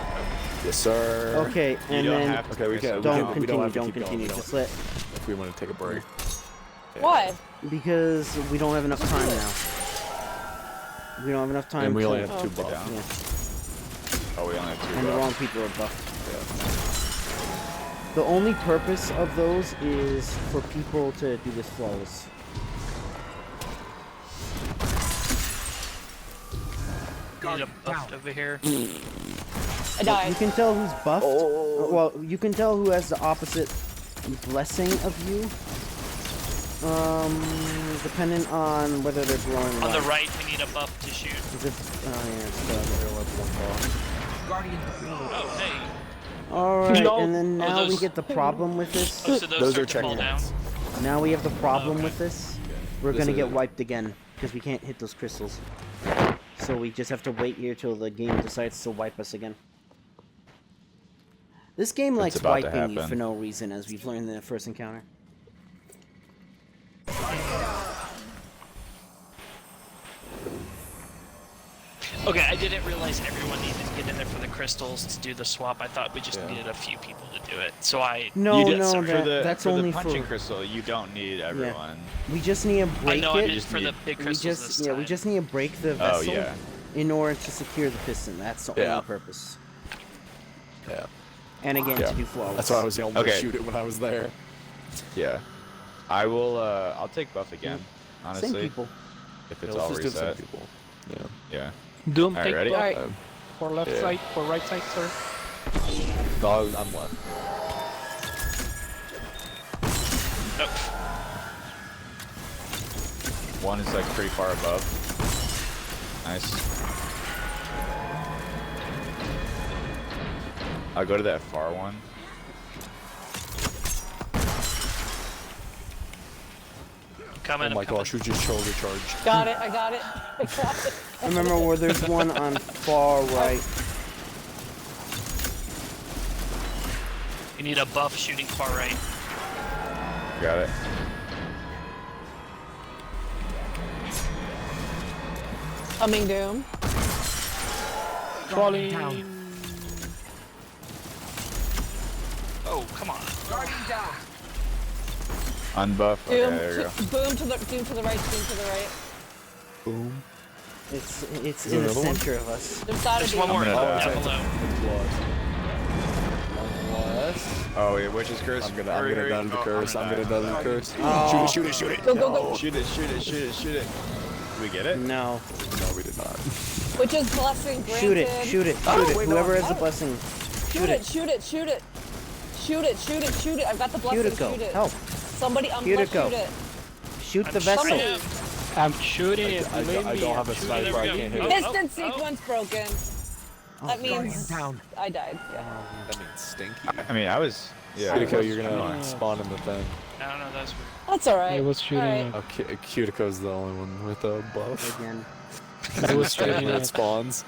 Yes, sir. Okay, You and don't then have to. Okay, we can- don't we don't continue, have to don't keep going, continue. we don't. Just let, If we want to take a break. Why? because we don't have enough time now. We don't have enough time And we to, only have two Sit buffs. down. yeah, Oh, we only have two. and the buffs. wrong people are buffed. The only purpose of those is for people to do this flawless. Need a buff over here. I You died. can tell who's buffed. Oh. Well, you can tell who has the opposite blessing of you. Depending on whether they're glowing. On the light. right, we need a buff to shoot. Is it? Oh yeah, it's Guardian. Oh, hey. Alright, No. and then Oh, now we those- get the problem with this. Oh, so those Those start are to fall down. checkpoints. Now we have the problem Okay. with this. We're This gonna is- get wiped again because we can't hit those crystals. So we just have to wait here till the game decides to wipe us again. This game likes about to wiping you happen. for no reason, as we've learned in the first encounter. Okay, I didn't realize everyone needed to get in there for the crystals to do the swap. I thought we just Yeah. needed a few people to do it. So I. No, You did- no, sorry. that's for only the punching for. crystal. You don't need everyone. We just need to I break know I it. did for the big We crystals just this time. we just need to break the Oh vessel yeah. in order to secure the piston. That's the Yeah. only purpose. Yeah. And again, Yeah. to do flawless. That's why I was able to Okay. shoot it when I was there. Yeah. I will. I'll take buff again. Honestly, Same people. if it's Yeah, all let's just do the reset. same people. Yeah. Yeah. Doom, Alright, take ready? buff Alright. for left Yeah. side, for right side, sir. No, I'm left. Nope. One is like pretty far above. Nice. I'll go to that far one. Coming, Oh my I'm coming. gosh, we just shoulder charged. Got it. I got it. I got it. Remember where there's one on far right. You need a buff shooting far right. Got it. Coming Doom. Falling. Oh, come on. Guardian down. Unbuff. Okay, Doom. there you go. Boom to the Doom to the right. Doom to the right. Boom. It's there in the another one? center of us. There's gotta There's be one more gonna down die. below. Unless... Oh yeah, witch's curse. I'm gonna Hurry, die hurry. to the Oh, curse. I'm gonna die to the curse. Oh. Shoot it, shoot it, shoot it. Go, go, go. Shoot it! Shoot it! Shoot it! Shoot it! Did we get it? No. No, we did not. Which is blessing granted. Shoot it, shoot it, shoot Oh, it. wait, no. Whoever has the Oh. blessing. Shoot it. Shoot it. Shoot it. Shoot it. Shoot it. Shoot it. I've got the blessing. Cutico, Shoot it. help. Somebody Cutico. shoot it. Shoot the I'm vessel. shooting. I'm shooting it. I believe me, don't have I'm a shooting sniper, it. I can't hit it. Piston sequence broken. Oh, That means Guardian down. I died. Yeah. That means stinky. I mean, I was Yeah. Cutico, you're gonna Yeah. spawn in the thing. I don't know. That was weird. That's alright. I was shooting Alright. it. Oh, Cutico's the only one with a buff. Again. I was shooting Favorite it. spawns.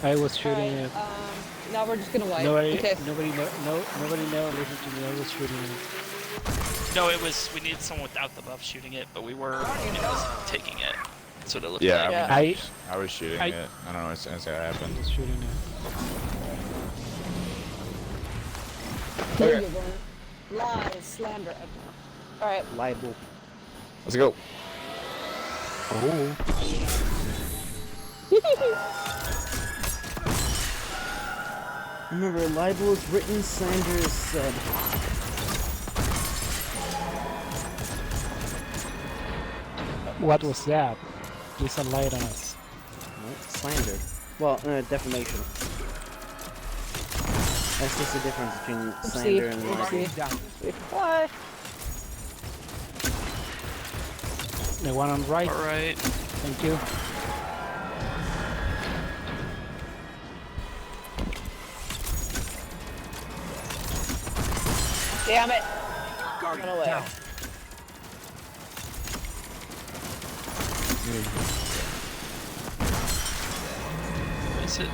I was shooting Alright, it. now we're just gonna wipe. Nobody, Okay. nobody know. Listen to me. I was shooting it. No, it was. We needed someone without the buff shooting it, but we were. It was taking it. That's what it looked Yeah, like. Yeah. I was shooting I- it. I don't know what's gonna happen. I was shooting it. There you go. Lies, slander. Alright. Libel. Let's go. Oh. Remember, libel is written, slander is said. What was that? Please enlighten us. What? Slander. Well, defamation. That's just the difference between slander and libel. Bye. The one on right. All right. Thank you. Damn it. Guardian Run away. down. Is it?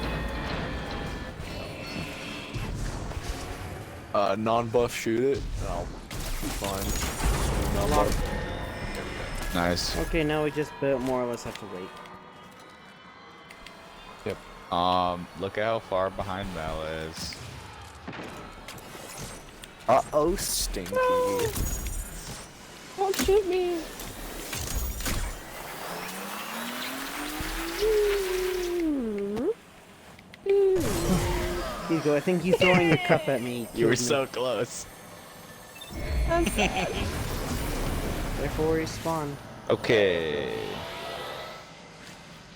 Non-buff, shoot it, and I'll be fine. Non-buff. Nice. Okay, now we just more or less have to wait. Look at how far behind Mel is. Uh-oh, stinky. Don't shoot me. Hugo, I think you throwing your cup at me You were killed me. so close. Therefore, respawn. Okay.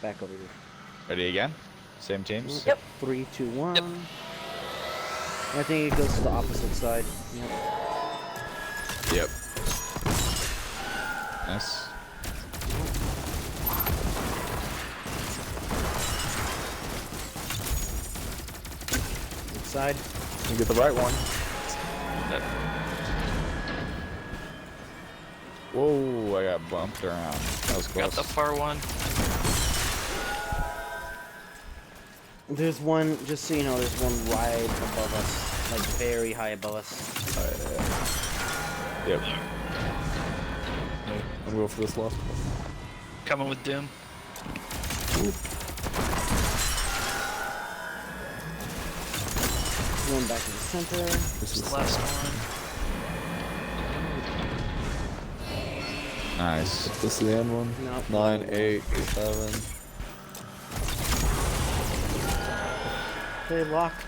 Back over here. Ready again? Same teams? Yep. 3, 2, 1. I think it goes to the opposite side. Yep. Yep. Nice. Which side? You get the right one. Whoa, I got bumped around. That was Got close. the far one. There's one, just so you know, there's one right above us. Like, very high above us. Yep. I'm going for this left. Coming with Doom. One back in the center. This Just is the last one. Nice. this is the end one. No. 9, 8, 7. They locked.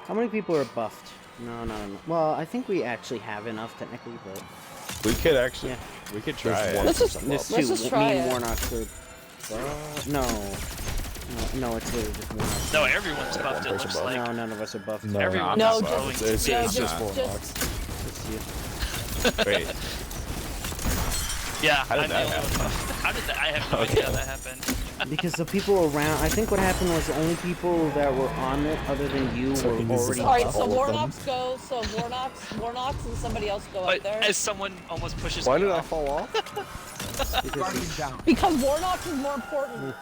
How many people are buffed? No. Well, I think we actually have enough technically, but We could actually, Yeah. we could try There's it. one. Let's just there's let's two. just try Me and it. Warnock are. No, it's literally just Warnock. No, everyone's buffed. It person looks buffed. like. No, none of us are buffed. No, Everyone's No, going just- to it's, be. it's just- just four just- knocks. Just you. Wait, Yeah, How did I'm the that only one happen? buffed. How did that? I have no idea how that happened. Because the people around, I think what happened was the only people that were on it, other than you, So were he needs to already stop Alright, buffed. so all of them. Warnock's go, Warnock's and somebody else go But up there. as someone almost pushes Why me did I off. fall off? Because he's- Because Warnock's is more important.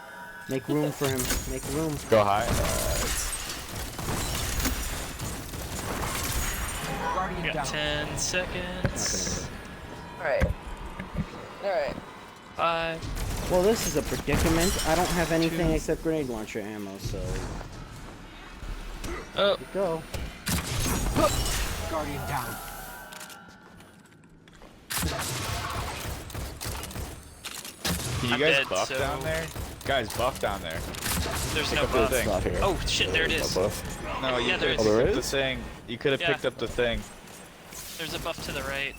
make room for him. Make room. go high. We got 10 seconds. Alright. Alright. 5. Well, this is a predicament. I don't have anything 2. except grenade launcher ammo, so Oh, go. Guardian down. Can you I'm guys dead, buff so- down there? Guys, buff down there. there's no up the buff. thing. Not here. Oh shit, there it is. No buff. No, you Yeah, there could is. have Oh, there picked the is? thing. You could have Yeah. picked up the thing. There's a buff to the right.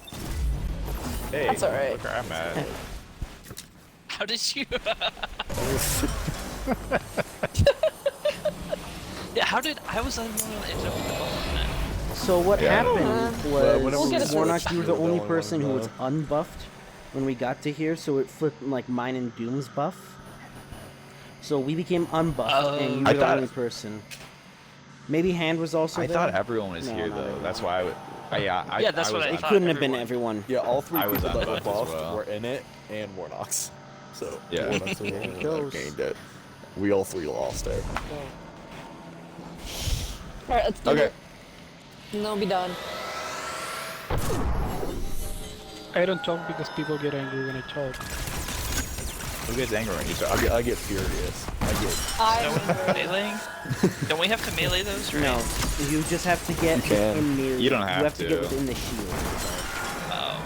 Hey, That's alright. look where I'm at. How did you? Yeah, how did I was the only one that ended up with the buff on that? So what Yeah. happened Well, was whenever we Warnock, switch, you were the you're the only only person one who was to unbuffed when we got to here, so it flipped like mine and Doom's buff. So we became unbuffed, and you I were the thought- only person. Maybe Hand was also I there. thought everyone was No, here not though. everyone. That's why I would. Yeah, Yeah, that's what I It thought. couldn't have been everyone. everyone. Yeah, all three I was people on that were both as buffed well. were in it, and Warnox. So Yeah. Warnox was the There only it one goes. that gained it. We all three lost it. Alright, let's do Okay. it. And then we'll be done. I don't talk because people get angry when I talk. Who gets angry when you talk? I get furious. No melee? Don't we have to melee those? Right? No, you just have to get You can. in near. You don't You have have to get to. within the shield. Oh.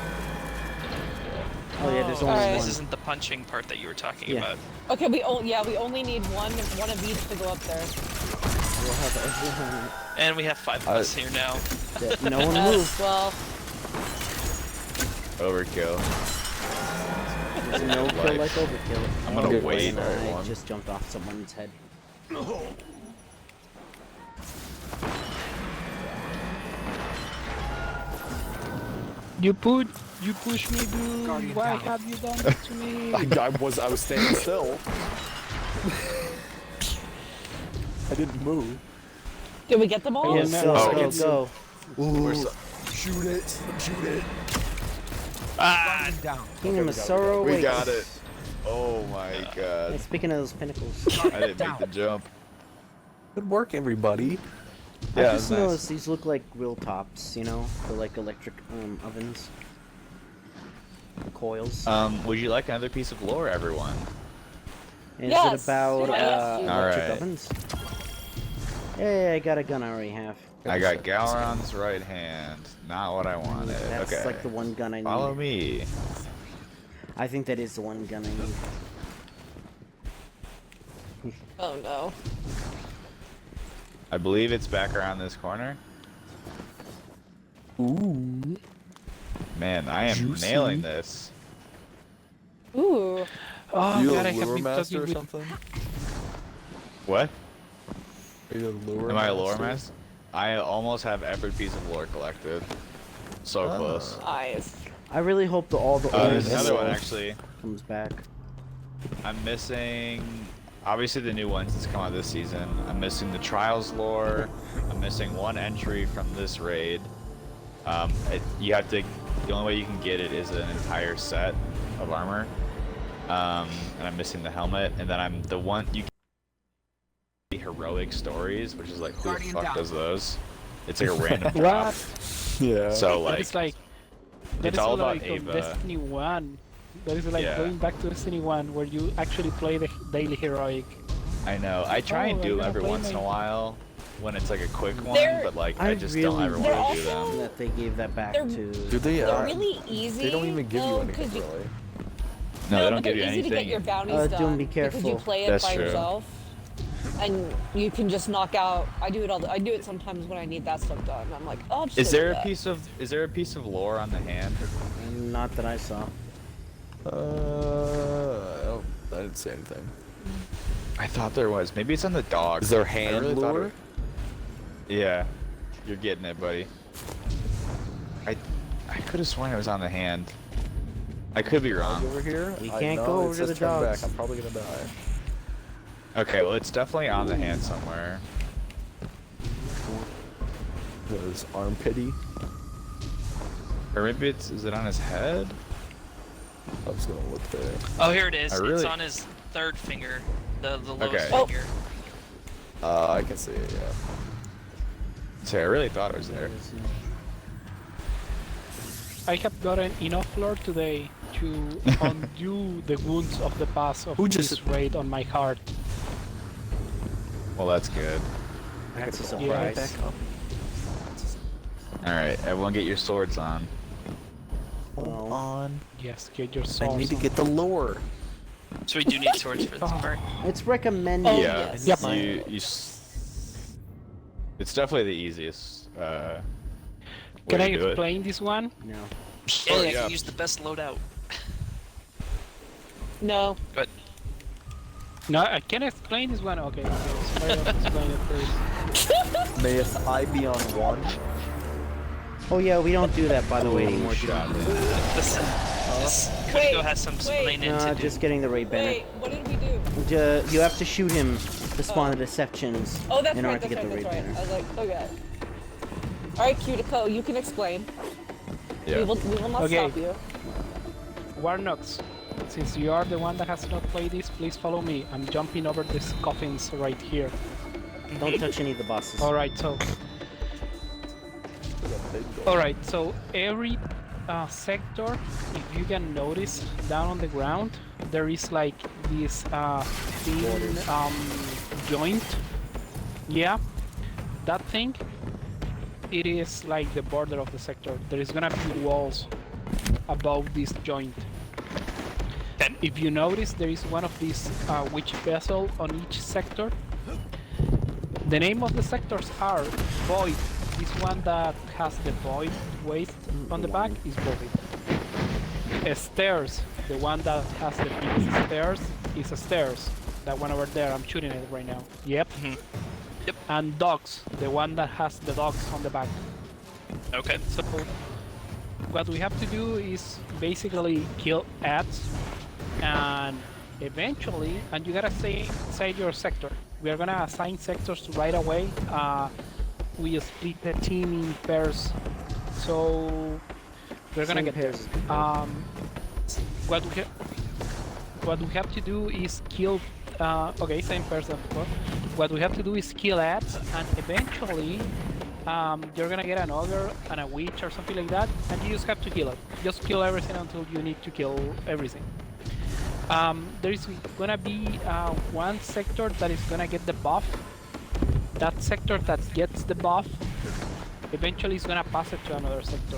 Oh yeah, there's Oh, only Alright. This one. isn't the punching part that you were talking Yeah. about. Okay, we only need one of each to go up there. We'll have everyone. And we have 5 of us here now. No one move. Well, Overkill. There's no kill like overkill. I'm gonna wait. And I everyone. just jumped off someone's head. You push me, dude. Why have you done this to me? I was standing still. I didn't move. did we get them all? Yes, no. go. Ooh. Shoot it! Shoot it! Ah! Kingdom of Sorrow. We awaits. got it. Oh my Hey, god. speaking of those pinnacles, I didn't make the jump. Good work, everybody. I Yeah, just nice. noticed these look like grill tops. You know, the like electric ovens, coils. Would you like another piece of lore, everyone? Is yes. it about Yes. electric Alright. ovens? Hey, I got a gun I already have. I got Galeron's right hand. Not what I wanted. That's Okay. like the one gun I need. Follow me. I think that is the one gun I need. Oh no. I believe it's back around this corner. Ooh. Man, I am Juicy. nailing this. Ooh. Oh you god, a I have lure been master talking or with... something? What? Are you a lure Am I a lore master? I almost have every piece of lore collected. So Ah. close. Nice. I really hope that all the There's old another one stuff actually. comes back. I'm missing, obviously the new ones that's come out this season. I'm missing the Trials lore. I'm missing one entry from this raid. You have to, the only way you can get it is an entire set of armor. And I'm missing the helmet. And then I'm the one, you get heroic stories, which is like, who the fuck does those? It's like a random drop. What? Yeah. So That like, is like... That it's is all about like Ava. Destiny 1. That is like Yeah. going back to Destiny 1 where you actually play the daily heroic. I know. I try and Oh, do I'm them every gonna play once in a my- while when it's like a quick one, They're- but like I I just don't really ever They're want to do also- them. That they gave that back They're- to. Do they? They're really easy. They don't even give you though, anything 'cause you- really. No, they but don't give you they're easy to get anything. your bounties Doom, done be because you careful. play it That's by true. yourself, and you can just knock out. I do it sometimes when I need that stuff done. I'm like, oh, I'll just Is go there do a that. piece of lore on the hand? Not that I saw. I didn't say anything. I thought there was. Maybe it's on the dog. Is there I hand really thought lure? it- Yeah, you're getting it, buddy. I could have sworn it was on the hand. I could be wrong. Over here? We I can't know go it over to says the turn dogs. Back. I'm probably gonna die. Okay, well it's definitely on the hand somewhere. There's armpity. Or maybe is it on his head? I was gonna look there. Oh, here it is. I It's really- on his third finger. The lowest Okay. Oh. finger. I can see it. Yeah. See, I really thought it was there. I have gotten enough lore today to undo the wounds of the past of Who this just- raid on my heart. Well, that's good. That's a Yeah. surprise. All right, everyone, get your swords on. Well, On. Yes, get your I souls need to on. get the lure. So we do need swords for this Oh. part. it's recommended. Oh, Yeah, yes. Yep. It's definitely the easiest. Can I way to do it. explain this one? No. Yeah, I yeah. can use the best loadout. No. But No, I can explain this one. Okay, sorry, I'll explain it first. Mayeth I be on one? Oh yeah, we don't do that by the way anymore. do we? this Wait, Kudo has some wait. explaining No, to do. just getting the Ray Bennett. Wait, what did we do? You have to shoot him to spawn the deceptions Oh, that's in order right. to That's get right. the That's raid right. banner. I was like, okay. All right, Cutico, you can explain. Yeah. We will not Okay. stop you. Warnox, since you are the one that has not played this, please follow me. I'm jumping over these coffins right here. Don't touch any of the bosses. Alright, so every sector, if you can notice down on the ground, there is like this thin joint. Yeah, that thing, it is like the border of the sector. There is gonna be walls above this joint. If you notice, there is one of these witch vessel on each sector. The name of the sectors are Void. This one that has the Void waste on the back is Void. Stairs, the one that has the biggest stairs is a Stairs. That one over there, I'm shooting it right now. Yep. Yep. And Dogs, the one that has the dogs on the back. Okay. So what we have to do is basically kill ads and eventually, and you gotta say your sector. We are gonna assign sectors right away. We split the team in pairs, so we're gonna Same get there. pairs as before. What we have to do is kill. Okay, same pairs as before. What we have to do is kill ads, and eventually, you're gonna get an ogre and a witch or something like that, and you just have to kill it. Just kill everything until you need to kill everything. There is gonna be one sector that is gonna get the buff. That sector that gets the buff eventually is gonna pass it to another sector.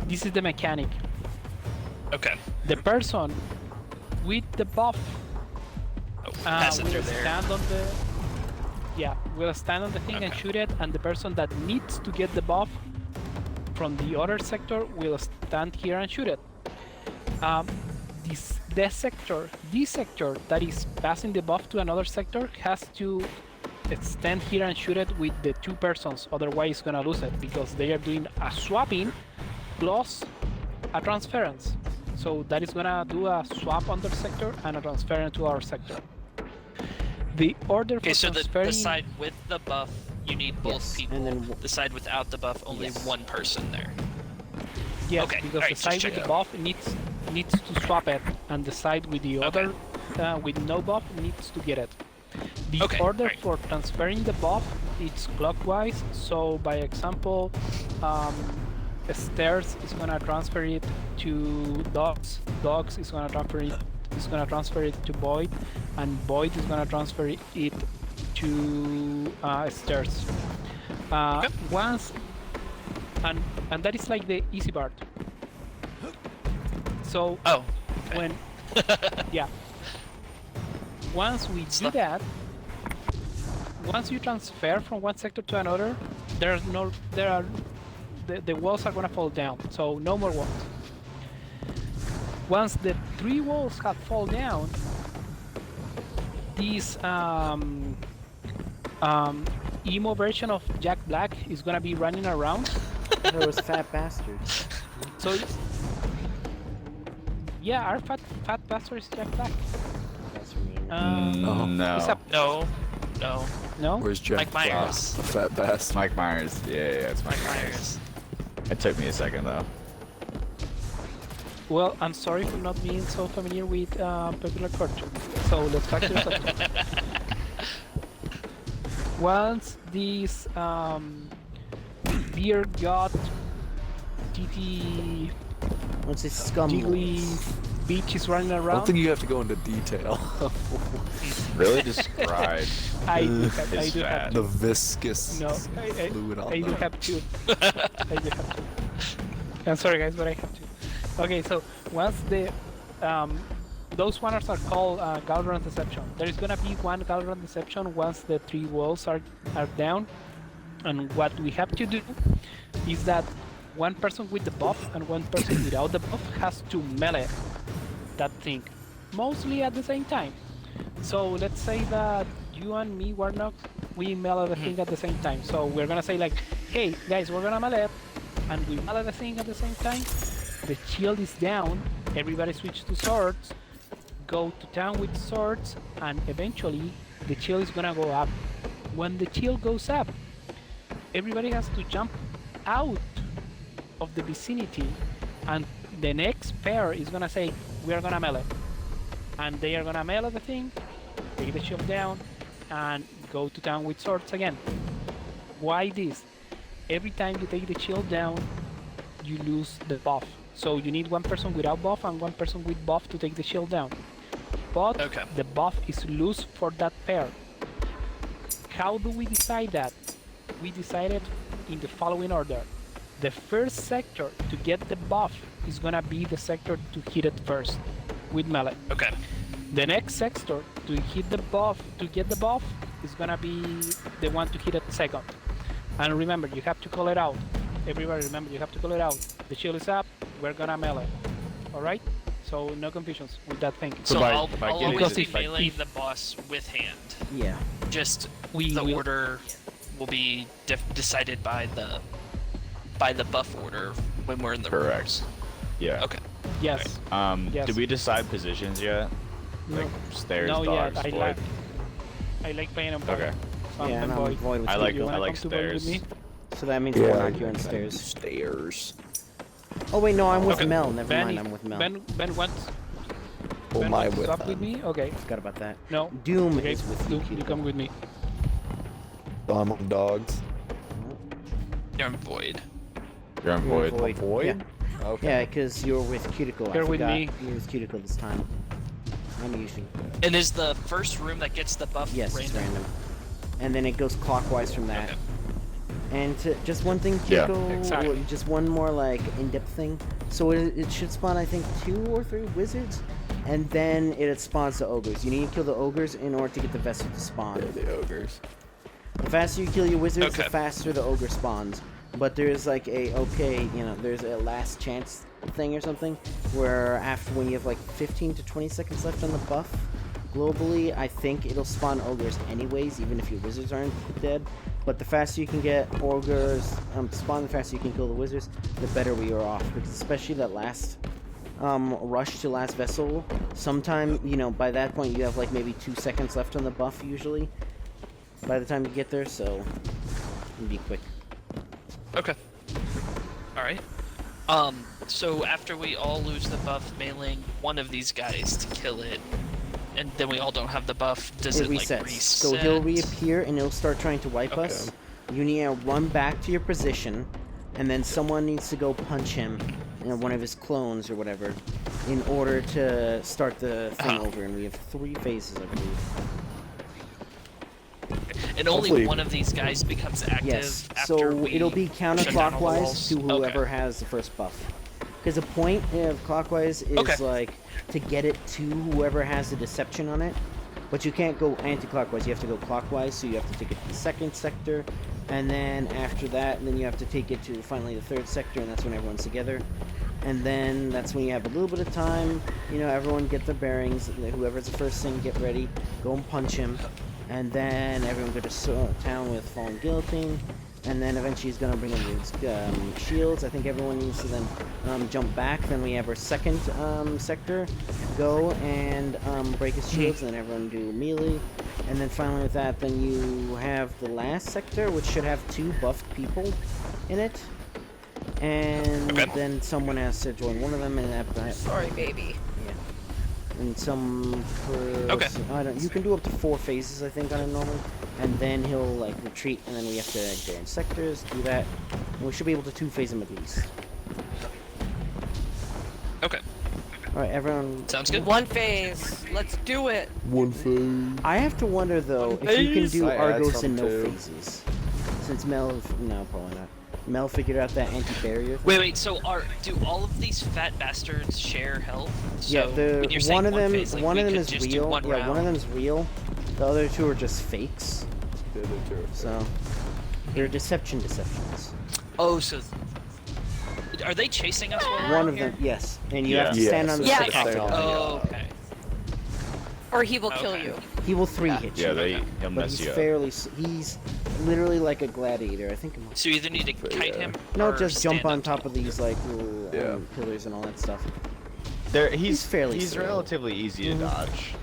This is the mechanic. Okay. The person with the buff Pass it will through there. stand on the will stand on the thing and Okay. shoot it, and the person that needs to get the buff from the other sector will stand here and shoot it. This sector that is passing the buff to another sector has to stand here and shoot it with the two persons, otherwise it's gonna lose it because they are doing a swapping plus a transference. So that is gonna do a swap on their sector and a transference to our sector. The order for Okay, so transferring... the side with the buff, you need both Yes, people. and then The side without the buff, only Yes. one person there. Yes, Okay, because alright, the just side with check the it buff needs to swap it, and the side with the Okay. other with no buff needs to get it. The Okay, order alright. for transferring the buff is clockwise. So, by example, Stairs is gonna transfer it to Dogs. Dogs is gonna transfer it to Void, and Void is gonna transfer it to Stairs. Okay. Once, and that is like the easy part. So Oh. Okay. when yeah, once we do that, once you transfer from one sector to another, the walls are gonna fall down, so no more walls. Once the 3 walls have fall down, this emo version of Jack Black is gonna be running around. There was fat bastards. So it's, yeah, our fat bastard is Jack Black. That's for me. No. It's a, No. no? Where's Jack? Mike Myers. The fat bastard. Mike Myers. Yeah, it's Mike Mike Myers. Myers. It took me a second though. Well, I'm sorry for not being so familiar with popular culture. So let's back to the subject. Once this beer god TT What's this scum? jiggly beach is running I don't around, think you have to go into detail. Really describe. I do His have fat. The to. viscous No, fluid on I do that. have to. I do have to. I'm sorry, guys, but I have to. Okay, so once the those ones are called Galran Deception. There is gonna be one Galran Deception once the 3 walls are down, and what we have to do is that one person with the buff and one person without the buff has to melee that thing, mostly at the same time. So let's say that you and me, Warnock, we melee the thing at the same time. So we're gonna say like, hey guys, we're gonna melee it, and we melee the thing at the same time. The shield is down, everybody switch to swords, go to town with swords, and eventually the shield is gonna go up. When the shield goes up, everybody has to jump out of the vicinity, and the next pair is gonna say, we are gonna melee. And they are gonna melee the thing, take the shield down, and go to town with swords again. Why this? Every time you take the shield down, you lose the buff. So you need one person without buff and one person with buff to take the shield down. But Okay. the buff is loose for that pair. How do we decide that? We decided in the following order. The first sector to get the buff is gonna be the sector to hit it first with melee. Okay. The next sector to hit the buff, to get the buff, is gonna be the one to hit it second. And remember, you have to call it out. Everybody remember, you have to call it out. The shield is up, we're gonna melee. Alright? So no confusions with that thing. So by- I'll by always getting be this- meleeing the boss with hand. Yeah. Just We the will- order will be decided by the buff order when we're in the Correct. rooms. Yeah. Okay. Yes. Did we decide positions yet? No. Like stairs, No, yeah, dogs, I void? like playing on void. Okay. So I'm Yeah, on and I'm void. void with I you. like You wanna I like come to void with stairs. me? So that means Yeah, Warnock, you're on I stairs. Stairs. Oh wait, no, I'm with Okay. Mel. Never Ben, mind, I'm with Mel. Ben wants. Oh Ben my wants to with swap with them. me. Okay. Forgot about that. No. Doom Okay. is with you. You come with me. I'm on dogs. You're in void. You're on You're void. void. Yeah. Okay. Yeah, because you're with Cuticle. You're I with forgot me. You're with Cuticle this time. I'm usually. And is the first room that gets the buff Yes, random? it's random. And then it goes clockwise from that. Okay. And just one thing, Yeah, Cuticle, exactly. just one more like in-depth thing. So it should spawn, I think, 2 or 3 wizards, and then it spawns the ogres. You need to kill the ogres in order to get the vessel to spawn. Yeah, the ogres. The faster you kill your wizards, the Okay. faster the ogre spawns. But there's like there's a last chance thing or something, where after when you have like 15 to 20 seconds left on the buff, globally, I think it'll spawn ogres anyways, even if your wizards aren't dead. But the faster you can get ogres spawn, the faster you can kill the wizards, the better we are off. Because especially that last rush to last vessel, sometime, by that point you have like maybe 2 seconds left on the buff usually, by the time you get there, so it'll be quick. Okay. Alright. So after we all lose the buff mailing one of these guys to kill it, and then we all don't have the buff, does it, resets. like reset? So he'll reappear and he'll start trying to wipe Okay. us. You need to run back to your position, and then someone needs to go punch him, one of his clones or whatever, in order to start the thing over. And we have 3 phases, I believe. And only Hopefully- one of these guys becomes active Yes. after So we it'll be shut down all the counterclockwise walls? to whoever Okay. has the first buff. Because the point of clockwise is Okay. like to get it to whoever has the deception on it. But you can't go anti-clockwise, you have to go clockwise, so you have to take it to the second sector, and then after that, then you have to take it to finally the third sector, and that's when everyone's together. And then that's when you have a little bit of time, everyone get their bearings, whoever's the first thing, get ready, go and punch him, and then everyone go to town with Fallen Guillotine, and then eventually he's gonna bring in his shields. I think everyone needs to then jump back. Then we have our second sector, go and break his shields, and then everyone do melee. And then finally with that, then you have the last sector, which should have 2 buffed people in it. And Okay. then someone has to join one of them, and that. Sorry, baby. And some Okay. you can do up to 4 phases, I think, on it normally. And then he'll like retreat, and then we have to go in sectors, do that. And we should be able to 2-phase him at least. Okay. Alright, everyone. Sounds good. 1 phase. Let's do it. One phase. I have to wonder though if you can do I had Argos some in no too. phases. Since Mel probably not. Mel figured out that anti-barrier thing. Wait, so do all of these fat bastards share health? So Yeah, when you're saying one of them phase, like, one we of them could is just do real. one Yeah, one of round? them's real. The other 2 are just fakes. So they're deceptions. Oh, so are they chasing us while we're One out of here? them, yes. And you Yeah. have to stand on the Yeah. sarcophagus. Oh, okay. Or he will kill Okay. you. He will 3-hit you. Yeah, he'll But mess he's you up. he's literally like a gladiator. I think. So you either need to kite him. No, or just jump stand on top of these like little Yeah. pillars and all that stuff. He's He's fairly He's slow. relatively easy to dodge.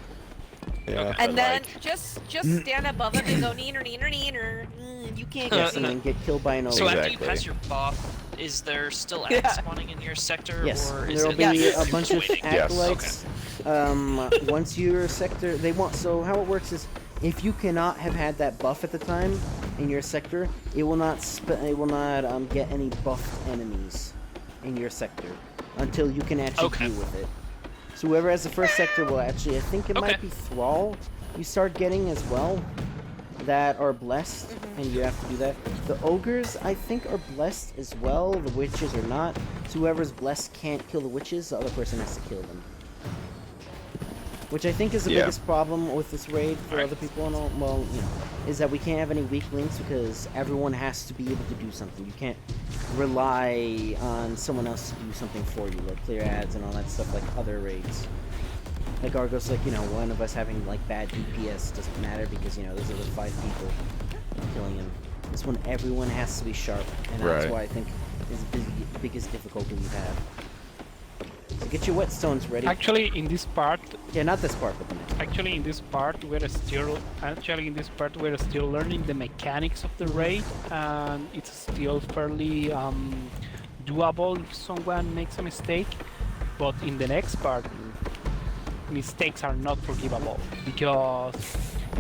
Yeah. And But, then like- just stand above him and go neener neener neener. You can't get Yes, and then get killed by an ogre. So after you Exactly. pass your buff, is there still Yeah. ag spawning in your sector, Yes, or is there'll it be like a bunch of waiting? acolytes. Once your sector, they want. So how it works is, if you cannot have had that buff at the time in your sector, it will not. Get any buffed enemies in your sector until you can actually Okay. deal with it. So whoever has the first sector will actually. I think it Okay. might be Thrall. You start getting as well. That are blessed, and you have to do that. The ogres, I think, are blessed as well. The witches are not. So whoever's blessed can't kill the witches. The other person has to kill them. Which I think is the Yeah. biggest problem with this raid for Alright. other people and all. Well, you know, is that we can't have any weak links because everyone has to be able to do something. You can't rely on someone else to do something for you, like clear ads and all that stuff, like other raids. Like Argos, like, you know, one of us having like bad DPS doesn't matter because, you know, there's other 5 people killing him. This one, everyone has to be sharp, and that's Right. why I think is the biggest difficulty we have. So get your whetstones ready. Actually, in this part, Yeah, not this part, but the next. Actually, in this part, we're still learning the mechanics of the raid, and it's still fairly doable if someone makes a mistake. But in the next part, mistakes are not forgivable because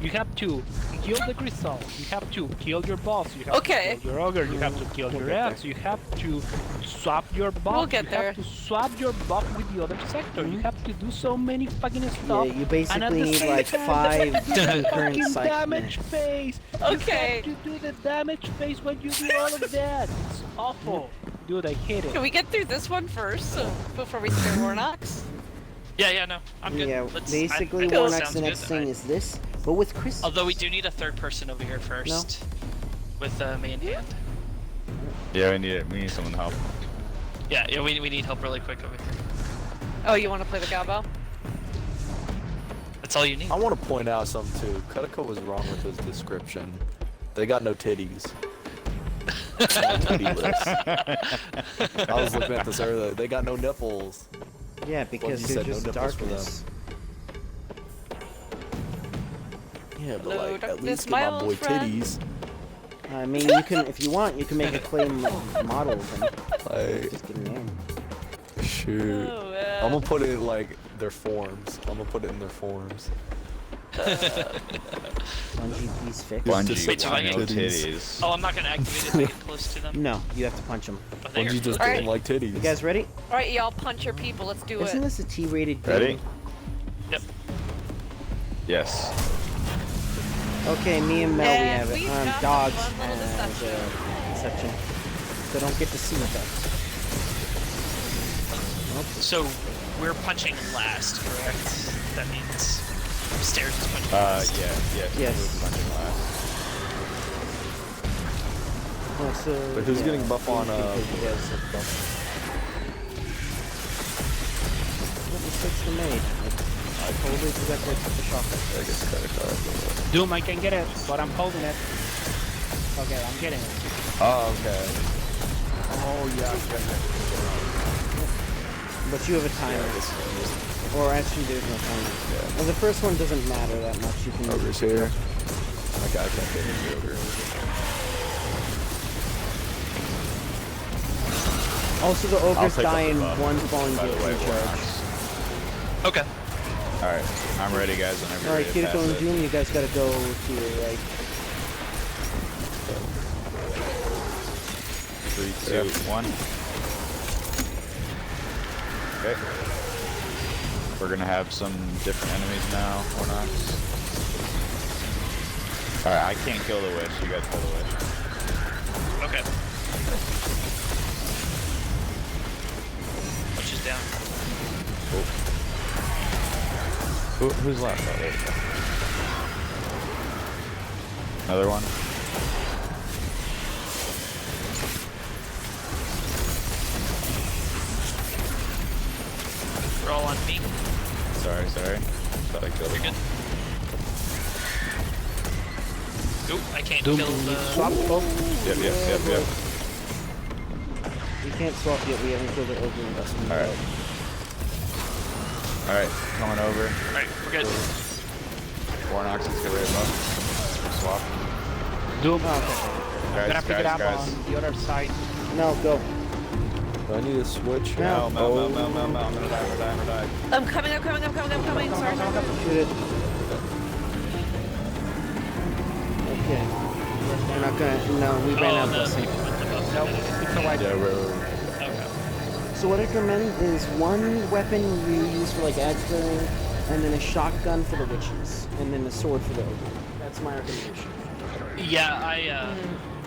you have to kill the crystal, you have to kill your boss, you have Okay. to kill your ogre, you have to kill your ads, you have to swap your buff, We'll get you there. have to swap your buff with the other sector. You have to do so many fucking Yeah, stuff. you And at basically the need same like time, 5 you have to do the concurrent fucking cycle damage minutes. phase. Okay. You have to do the damage phase when you do all of that. It's awful. Dude, I hate Can it. we get through this one first, so before we start Warnocks? Yeah, no, I'm good. Yeah, Let's, basically, I, Warnock's sounds the good. next thing is this, but with crystals. Although we do need a third person over here first. With me in hand. Yeah, we need someone to help. Yeah, we need help really quick over here. Oh, you want to play the cowbell? That's all you need. I want to point out something too. Cutico was wrong with his description. They got no titties. Tittyless. I was looking at this earlier. They got no nipples. Yeah, because you they're said no just nipples for them. darkness. Yeah, but Hello, like at darkness, least my get my old boy friend. titties. I mean, you can, if you want, you can make a claim model of them. Like, Just get in there. shoot. Oh, I'm gonna put it in like their forms. I'm gonna put it in their forms. Bungee, please fix. Bungee. Bungie, Wait, so I no get- titties. Oh, I'm not gonna activate it to get close to them. No, you have to punch them. Oh, there. Bungie just Alright. didn't like titties. You guys ready? All right, y'all punch your people. Let's do Isn't it. this a T-rated game? Ready? Yep. Yes. Okay, me and Mel, we And have it. we've got Dogs one little as deception. deception. So don't get to see that. So we're punching last, correct? That means stairs is punching Yeah, last. Yes. we're punching last. Oh, so, But who's yeah, getting buff on you guys have buff. What mistakes were made? I totally forgot to accept the shotgun. I guess Cutico. Doom, I can get it, but I'm holding it. Okay, I'm getting it. Oh, okay. Oh yeah. But you have a timer. Or actually, there's no timer. Well, the first one doesn't matter that much. You can. Ogre's here. Okay, I can't get any ogre. Also, the I'll ogres pick up die the in buff, one falling by the way, guilty charge. Warnox. Okay. Alright, I'm ready, guys. Whenever you're Alright, ready to Kiriko pass and it. Doom, you guys gotta go to your right. 3, 2, 1. Okay. We're gonna have some different enemies now, Warnox. Alright, I can't kill the witch. You guys kill the witch. Okay. Punch is down. Who's left? Oh, there we go. Another one. We're all on me. Sorry. Thought I killed You're him. good. Oop, I can't Doom, kill Doom, the... Swap. Oh, Yep. we can't swap yet. We haven't killed the ogre investment. Alright. Alright, coming over. Alright, we're good. Warnox is get right above. Swap. Doom. Oh, I'm gonna pick it up on the other side. okay. No, go. Do I need to switch? No. No, I'm gonna die. I'm coming. Sorry. Shoot it. Okay. We're not gonna. No, we ran out of blessing. Nope, it's a white. Yeah, right. Okay. So what I recommend is one weapon you use for like ads killing, and then a shotgun for the witches, and then a sword for the ogre. That's my recommendation. Yeah,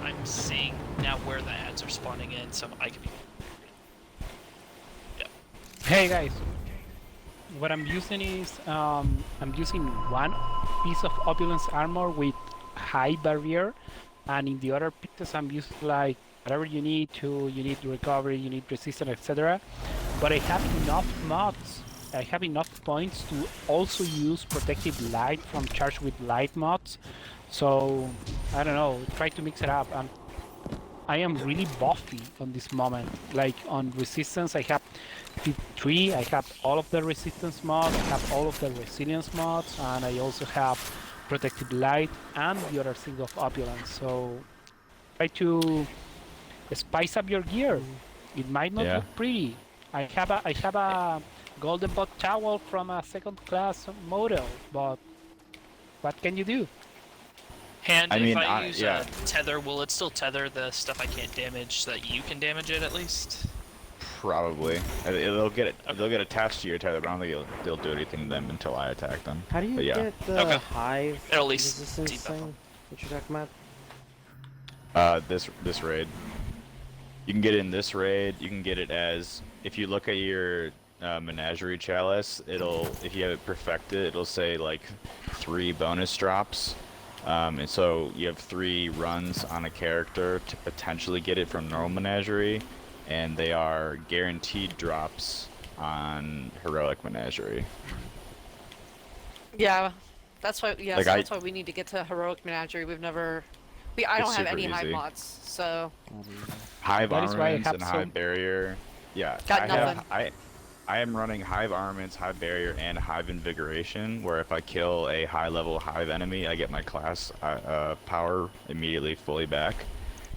I'm seeing now where the ads are spawning in, so I can. Yeah. Hey guys, what I'm using is I'm using one piece of opulence armor with high barrier, and in the other pieces I'm using like whatever you need recovery, you need resistance, etc. But I have enough mods. I have enough points to also use protective light from charged with light mods. So I don't know, try to mix it up. And I am really buffy on this moment. Like on resistance, I have 53. I have all of the resistance mods. I have all of the resilience mods, and I also have protective light and the other thing of opulence. So try to spice up your gear. It might not look pretty. I have a golden bot towel from a second class model, but what can you do? And I if mean, I use yeah. a tether, will it still tether the stuff I can't damage so that you can damage it at least? Probably. They'll get attached to your tether, but I don't think they'll do anything to them until I attack them. How do you But yeah. get the Okay. hive It'll at least resistance debuff thing them. that you're talking about? This raid. You can get it in this raid. You can get it as if you look at your menagerie chalice. If you have it perfected, it'll say like 3 bonus drops. And so you have 3 runs on a character to potentially get it from normal menagerie, and they are guaranteed drops on heroic menagerie. Yeah, that's why. Yeah, Like so that's why we need to get to heroic menagerie. I don't It's have any super hive easy. mods, so Hive That is why I armaments have and so- hive barrier. Yeah, Got nothing. I am running hive armaments, hive barrier, and hive invigoration. Where if I kill a high level hive enemy, I get my class power immediately fully back.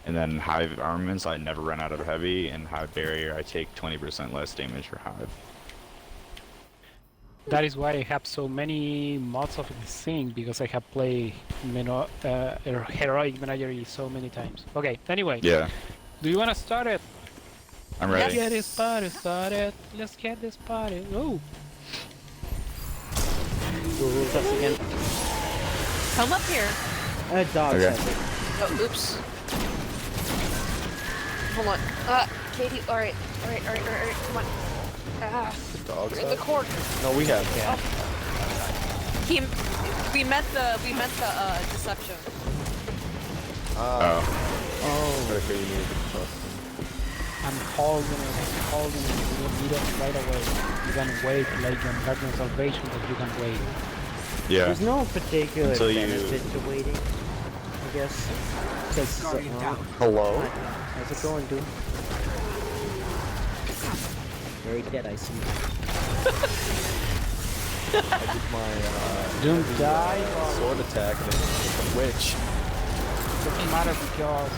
And then hive armaments, I never run out of heavy, and hive barrier, I take 20% less damage for hive. That is why I have so many mods of this thing, because I have played heroic menagerie so many times. Okay, anyway, Yeah, do you want to start it? I'm Let's ready. get this party started. Let's get this party. Oh, Rules us again. come up here. Dog Okay. said it. Oh, oops. Hold on. Katie. All right. Come on. Dogs. You're in the corner. No, we have. We meant the deception. Oh. Okay, you need to trust him. I'm holding it. We'll need it right away. You can wait, like on Guardian Salvation, but you can wait. Yeah. There's no particular Until you- benefit to waiting, I guess. Because, Hello? how's it going, dude? Very dead, I see. I did my Don't die. sword attack and it's a witch. Doesn't matter because.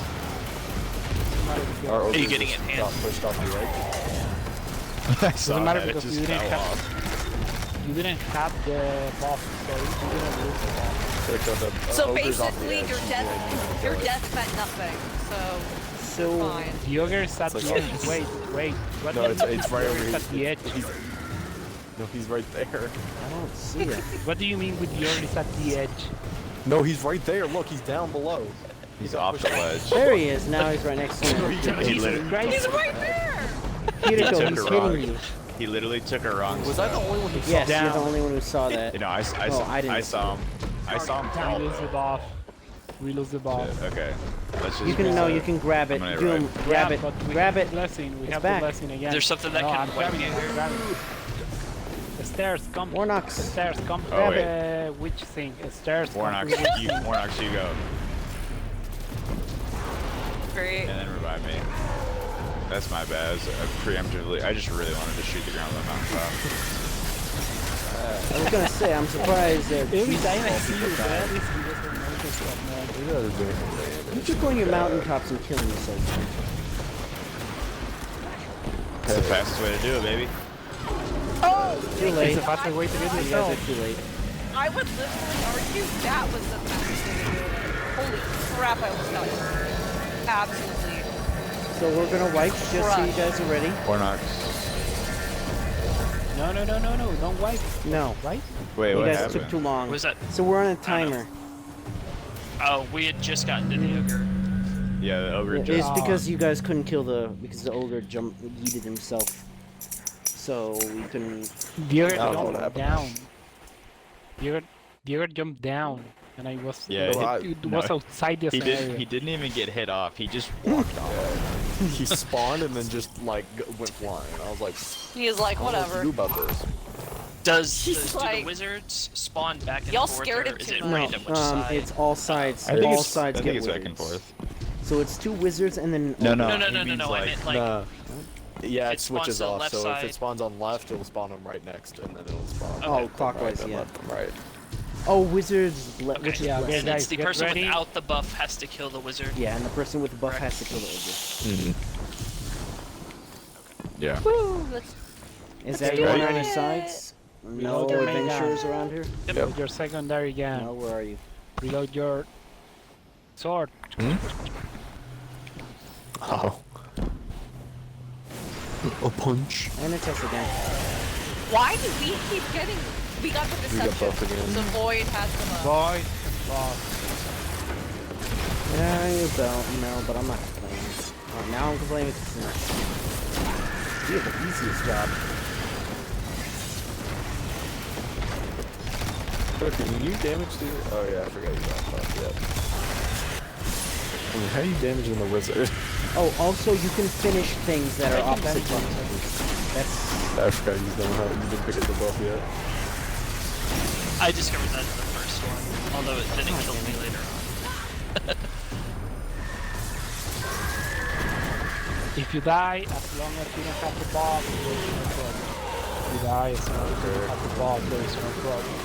Our Are you ogre getting just it, got hand? pushed off the edge. I saw Doesn't matter that, it because just you didn't fell have off. you didn't have the buff, so you didn't lose the buff. Took the So ogre's off the basically, edge. your death meant nothing. So So, fine. The ogre is at It's the like- edge. Wait. What No, do you mean it's the right ogre over is here. at the edge? No, he's right there. I don't see it. What do you mean with the ogre is at the edge? No, he's right there. Look, he's down below. He's off the ledge. There he is, now he's right next to me. He literally, Christ. right there. Kiriko, took he's a hitting rock. you. he literally took a wrong Was I the only one who Yes, Down. you're the only one who saw that. You know, I I didn't saw him. I saw him We fall. lose the buff. We lose the buff. Shit, okay. Let's just You can reset. you can grab it. I'm gonna Doom, right. grab it. But we Grab have it. the blessing. We It's have back. the blessing again. There's something that no, can I'm wipe grabbing you. it. I'm grabbing it. The stairs, come. Warnox. The stairs, come. Oh, Grab wait. the witch thing. The stairs, come. Warnox, to the witch you thing. go. Great. And then revive me. That's my bad. Preemptively, I just really wanted to shoot the ground on the mountaintop. I was gonna say, I'm surprised that Every Jesus time I all see people you, die. man, it's because of mountain stuff, man. You guys are doing some damage. You keep going your mountaintops and killing yourself. That's the fastest way to do it, baby. Too late. It's the fastest way to do You this. guys are too late. I would literally argue that was the fastest way to do it. Holy crap, I almost died. Absolutely. So we're gonna wipe just so you guys are ready. Warnox. No, don't wipe. No. Right? Wait, You what guys happened? took too long. Was that? So we're on a timer. Oh, we had just gotten to the ogre. Yeah, the ogre It's just. because you guys couldn't kill because the ogre yeeted himself. So we couldn't. The other I don't know what jumped happened. down. The other jumped down, and I was. Yeah, it was no, outside the He area. didn't even get hit off. He just walked off. He spawned and then just like went flying. I was like, He is like, I don't know what to whatever. do about this. Do like- the wizards spawn back and Y'all forth, scared or him is too it much. random which side? It's all sides. I think all it's, sides I get think it's back and wizards. forth. So it's 2 wizards and then. No, No, he no, means I like- meant like Nah. Yeah, It it spawns switches to the off. left So if side. it spawns on left, it'll spawn them right next, and then it'll spawn. Oh, left and clockwise, right, and yeah. left and right. Oh, wizards. Okay. Which is Yeah, blessed. okay, guys, it's the get person ready. without the buff has to kill the wizard. Yeah, and the person with the buff Correct. has to kill the ogre. Yeah. Woo, let's Is Let's do everyone it. on your sides? No Reload your main adventurers gun. around here? Reload your secondary gun. No, where are you? Reload your sword. Oh. A punch. And it's us again. Why do we keep getting? We got the got deception. buffed again. The void has the buff. Boy, boss. Yeah, you don't. No, but I'm not complaining. Oh, now I'm complaining because you have the easiest job. But can you damage the? Oh yeah, I forgot you got buff. Yeah. I mean, how are you damaging the wizard? Oh, also you can finish things that are opposite buttons. That's I forgot you didn't pick up the buff yet. I discovered that in the first one, although it didn't kill me later on. If you die, as long as you don't have the buff, there is no problem. If you die, as long as you don't have the buff, there is no problem.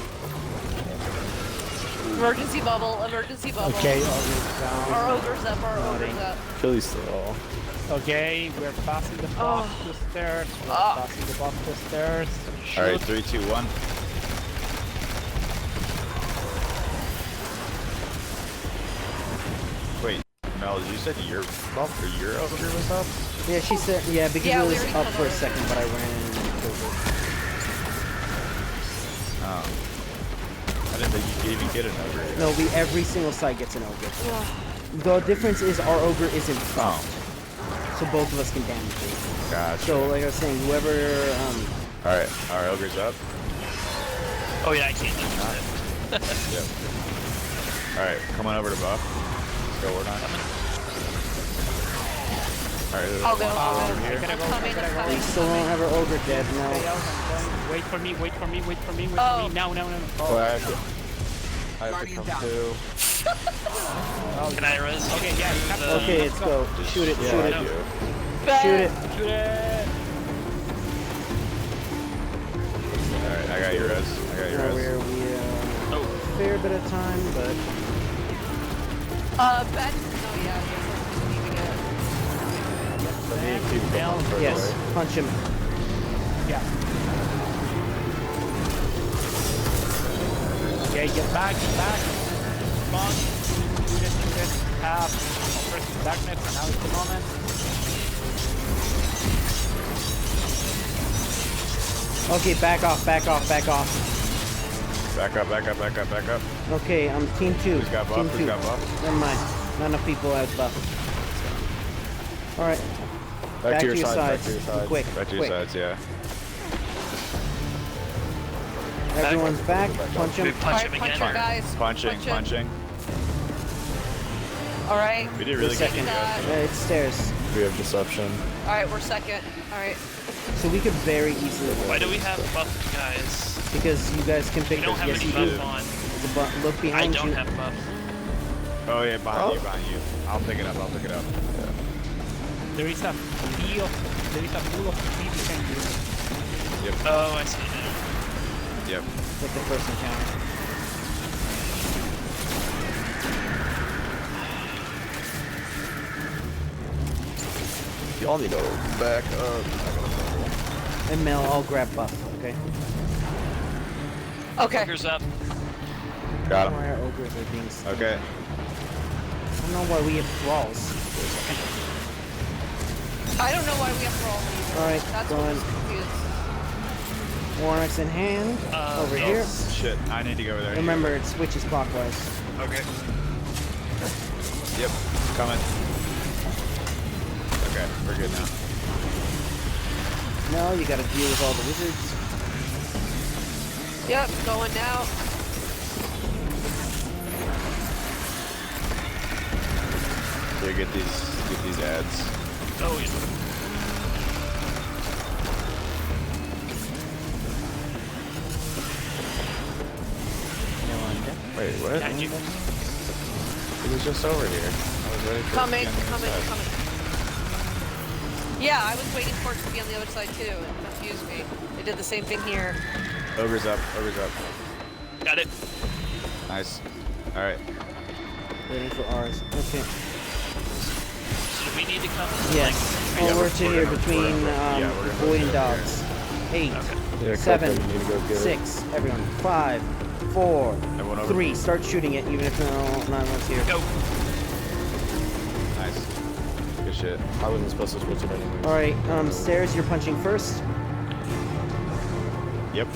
Emergency bubble. Emergency bubble. Okay, ogre's down. Our ogre's up. Our ogre's up. Achilles still. Okay, we're passing the buff to stairs. We're passing the buff to stairs. Shoot. All right, 3, 2, 1. Wait, Mel, you said your buff or your ogre was up? yeah. She said yeah because Yeah, it we was already up killed for a her. second, but I ran in and killed it. Oh. I didn't think you could even get an ogre. No, every single side gets an ogre. The difference is our ogre is in front, Oh, so both of us can damage it. gotcha. So like I was saying, whoever Alright, our ogre's up. Oh yeah, I can't do that. Yep. Alright, come on over to buff. Let's go, Warnock. Alright, I'll go. I'm gonna go. I'm I'm gonna go. we still don't have our ogre dead. Stay No. out, I'm going. Wait for me, wait for me, wait for me, wait Oh. for me. No. Oh, I have to come too. Can I res? Okay, yeah, you have to. Okay, let's go. Shoot it. Yeah, Shoot I it. do. Shoot it. Shoot it. Alright, I got your res. I got your Now res. we Oh, fair bit of time, but Ben. No, yeah. Let me keep going further yes, away. punch him. Yeah. Okay, get back. Come on. Shoot it. First darkness, and now is the moment. Okay, back off. Back up. Okay, I'm team 2. Who's got buff? Team Who's 2. got buff? Never mind. Not enough people have buff. Alright, Back to your your sides. Back sides. to your sides. Quick, Back to your quick. sides, yeah. Everyone's back. Punch him. we punch him Alright, punch again. her, guys. Punching. All right. We did really good. Second. Uh, It's stairs. We have deception. all right, we're second. All right. So we could very easily win. Why do we have buff guys? Because you guys can pick We don't have yes, any you do. buff on. Look I behind don't you. have buff. Oh yeah, behind you. I'll pick it up. There is a pool of speed behind you. Oh, I see now. Yep. Like the first encounter. Y'all need to back up. And Mel, I'll grab buff, okay? Okay. Ogre's up. Got him. Why our ogres are being stunned. Okay. I don't know why we have thralls. I don't know why we have thralls either. Alright, That's what going. was confused. Warnock's in hand. Over here. Shit, I need to go over there. Remember, it switches clockwise. Okay. Yep, coming. Okay, we're good now. No, you gotta deal with all the wizards. Yep, going now. Here, get these ads. Oh yeah. No one dead. Wait, what? Magic. It was just over here. I was ready for it to Coming, be on the other coming, side. coming. Yeah, I was waiting for it to be on the other side too. It confused me. It did the same thing here. Ogre's up, ogre's up. Got it. Nice. Alright. Waiting for ours. Okay. So we need to come. Yes. Yeah, Forward to here we're between gonna Boy and go here. Dogs. 8, Yeah, 7, Coco, you need to go get it. 6, everyone. 5, 4, Everyone over. 3. Start shooting it, even if none of us here. Go. Nice. Good shit. I wasn't supposed to switch it anyway. Alright, stairs, you're punching first. Yep.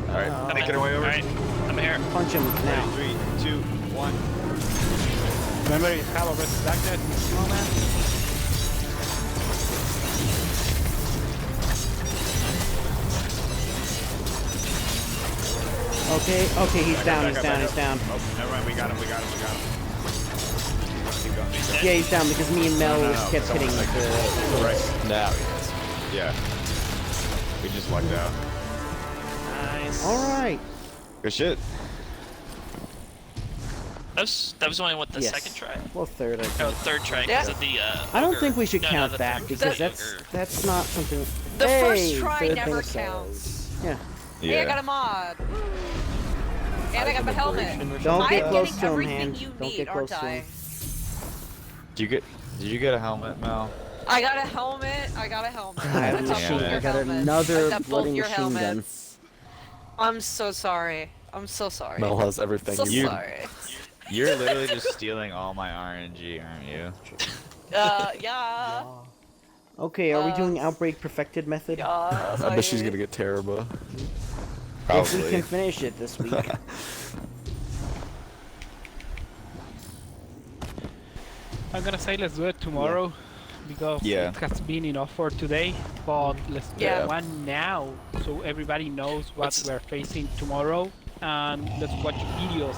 Alright, making our way over. Alright, I'm here. Punch him now. 3, 2, 1. Remember, it's Halo versus Darkness. Small man. Okay, he's down, he's down, he's down. Oh, never mind, we got him. Keep going. Yeah, he's down because me and Mel No, kept someone hitting like the... Right. Now he is. Yeah. We just lucked out. Nice. Alright. Good shit. That was only what the Yes. second try. Well, third, I Oh, think. third try Yeah. because of the. I don't ogre. think we should No, count the that third- because the that's ogre. that's not something... The Hey, first try third never thing counts. Yeah. Hey, I got a mod. And I got the helmet. Don't get I'm close getting to him, everything Hand. you Don't need, get close aren't to I? him. Did you get a helmet, Mel? I got a helmet. I got a helmet. I have a That's machine- both I your got helmets. another I got bloody both your machine gun. helmets. I'm so sorry. I'm so sorry. Mel has everything so you need. sorry. You're literally just stealing all my RNG, aren't you? Yeah. Okay, are we doing Outbreak Perfected method? Yeah. I bet she's gonna get terrible. If we can finish it this week. I'm gonna say let's do it tomorrow because Yeah. it has been enough for today. But let's do Yeah. one now so everybody knows what What's- we're facing tomorrow, and let's watch videos.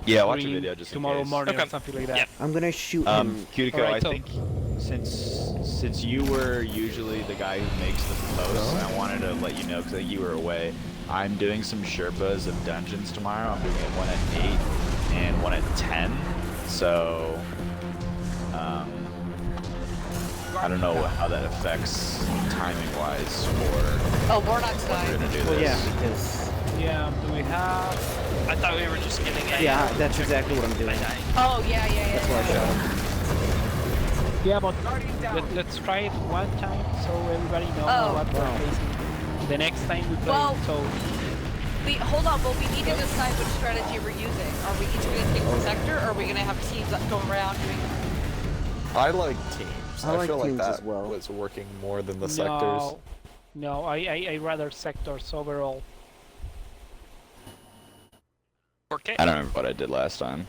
Yeah, watch a during video just in tomorrow case. morning or Okay. something like that. Yeah. I'm gonna shoot him. Cutico, Alright, I so- think since you were usually the guy who makes the posts, I wanted to let you know because you were away. I'm doing some Sherpas of dungeons tomorrow. I'm doing one at 8 and one at 10. So, I don't know how that affects timing-wise for Oh, Warnock's when we're dying. gonna do Well, this. yeah, because... Yeah, do we have... I thought we were just getting a. Yeah, that's exactly what I'm doing. Oh, yeah. That's what I shot him. Yeah, but let's try it one time so everybody knows Oh. what we're Wow. facing. The next time we play, Well- so Hold on, but we need to decide which strategy we're using. Are we each going to take the sector, or are we going to have teams that go around doing... I like teams. I like feel like teams that as well. was working more than the sectors. No, I rather sectors overall. Okay. I don't remember what I did last time.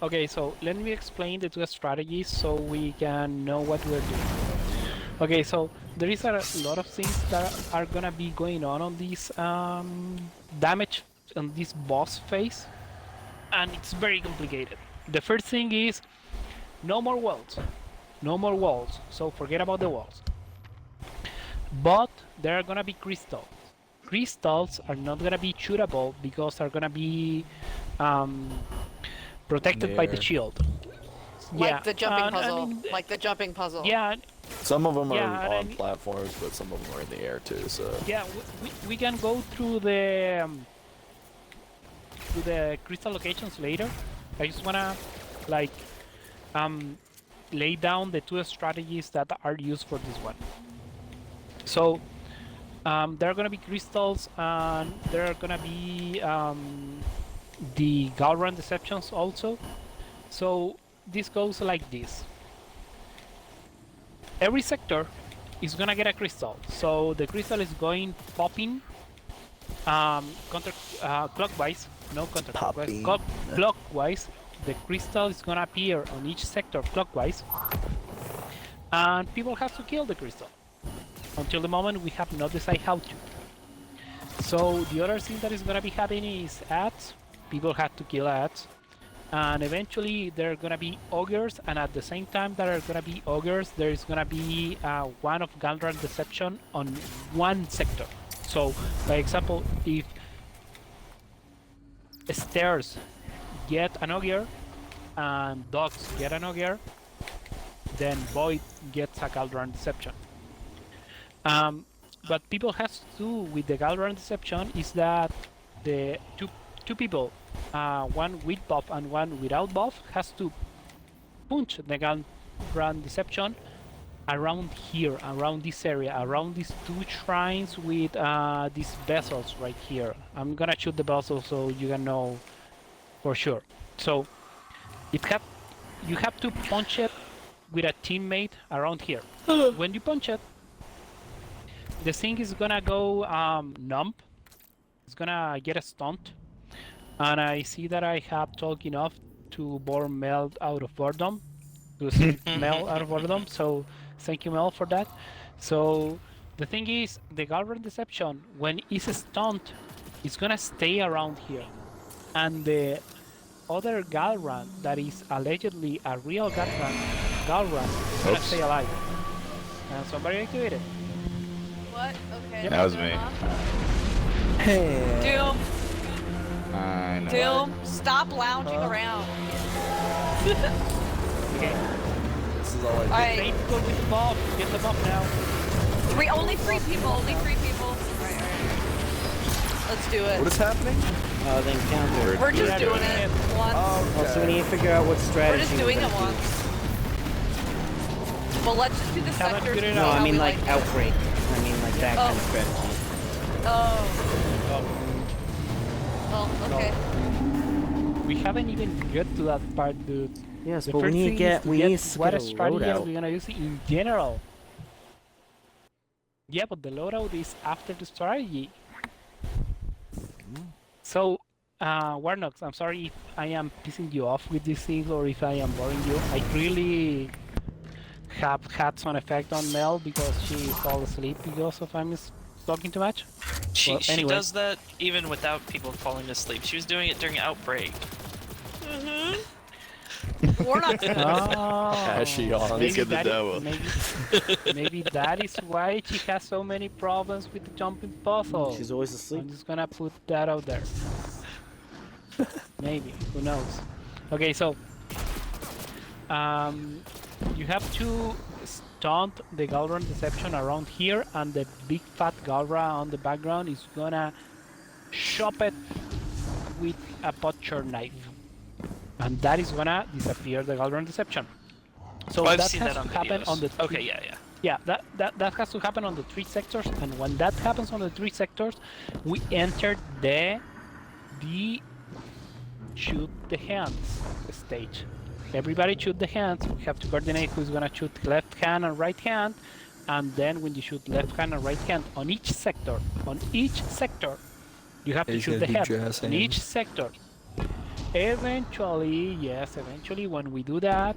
Okay, so let me explain the two strategies so we can know what we're doing. Okay, so there is a lot of things that are gonna be going on this damage on this boss phase, and it's very complicated. The first thing is no more walls, so forget about the walls. But there are gonna be crystals. Crystals are not gonna be shootable because they're gonna be protected by the There. shield. Like the jumping and I puzzle. mean, Like the jumping puzzle. yeah, Some of them are Yeah, and I on mean- platforms, but some of them are in the air too. So yeah. We can go through the crystal locations later. I just wanna like lay down the two strategies that are used for this one. So there are gonna be crystals, and there are gonna be the Galran deceptions also. So this goes like this. Every sector is gonna get a crystal. So the crystal is going popping clockwise. No counterclockwise. Popping. Clockwise. The crystal is gonna appear on each sector clockwise. And people have to kill the crystal. Until the moment we have not decided how to. So the other thing that is gonna be happening is ads. People have to kill ads. And eventually there are gonna be ogres, and at the same time there are gonna be ogres, there is gonna be one of Galran Deception on one sector. So, by example, if stairs get an ogre and dogs get an ogre, then Void gets a Galran Deception. What people have to do with the Galran Deception is that the two people, one with buff and one without buff, has to punch the Galran Deception around here, around this area, around these two shrines with these vessels right here. I'm gonna shoot the vessels so you can know for sure. So you have to punch it with a teammate around here. When you punch it, the thing is gonna go numb. It's gonna get a stunt. And I see that I have talked enough to bore Mel out of boredom. To save Mel out of boredom. So thank you, Mel, for that. So the thing is, the Galran Deception, when it's stunned, it's gonna stay around here. And the other Galran that is allegedly a real Galran is gonna stay alive. And somebody activated. What? Okay. That was me. Doom, I know. Doom, stop lounging around. Okay. this is all I do. Alright, Same go with the buff. Get the buff now. only three people, only three people. Alright. Let's do What it. is happening? The encounter. We're just Yeah, doing doing it it. once. Oh, so we need to figure out what We're strategy. just doing we're it gonna do. once. Well, let's just do the Haven't sectors. figured it and see No, out. I how mean we like it. outbreak. I mean like that kind of strategy. Oh. Well, okay. We haven't even got to that part, dude. Yes, The but we first need to thing get is to we get need to what get a strategy are loadout. we gonna use in general. Yeah, but the loadout is after the strategy. So, Warnox, I'm sorry if I am pissing you off with these things or if I am boring you. I really have had some effect on Mel because she fell asleep because of I'm talking too much. She Well, anyway. does that even without people falling asleep. She was doing it during Outbreak. Warnock's Oh, Ashy on. maybe Speak of the that devil. maybe that is why she has so many problems with the jumping puzzle. She's always asleep. I'm just gonna put that out there. Maybe, who knows? Okay, so you have to stunt the Galran Deception around here, and the big fat Galra on the background is gonna chop it with a butcher knife, and that is gonna disappear the Galran Deception. So I've that seen has that on to happen videos. on the Okay, yeah. yeah, that has to happen on the 3 sectors, and when that happens on the 3 sectors, we enter the shoot the hands stage. Everybody shoot the hands. We have to coordinate who's gonna shoot left hand and right hand, and then when you shoot left hand and right hand on each sector, you have to He's shoot gonna the do head jazz on hands. each sector. Eventually, when we do that,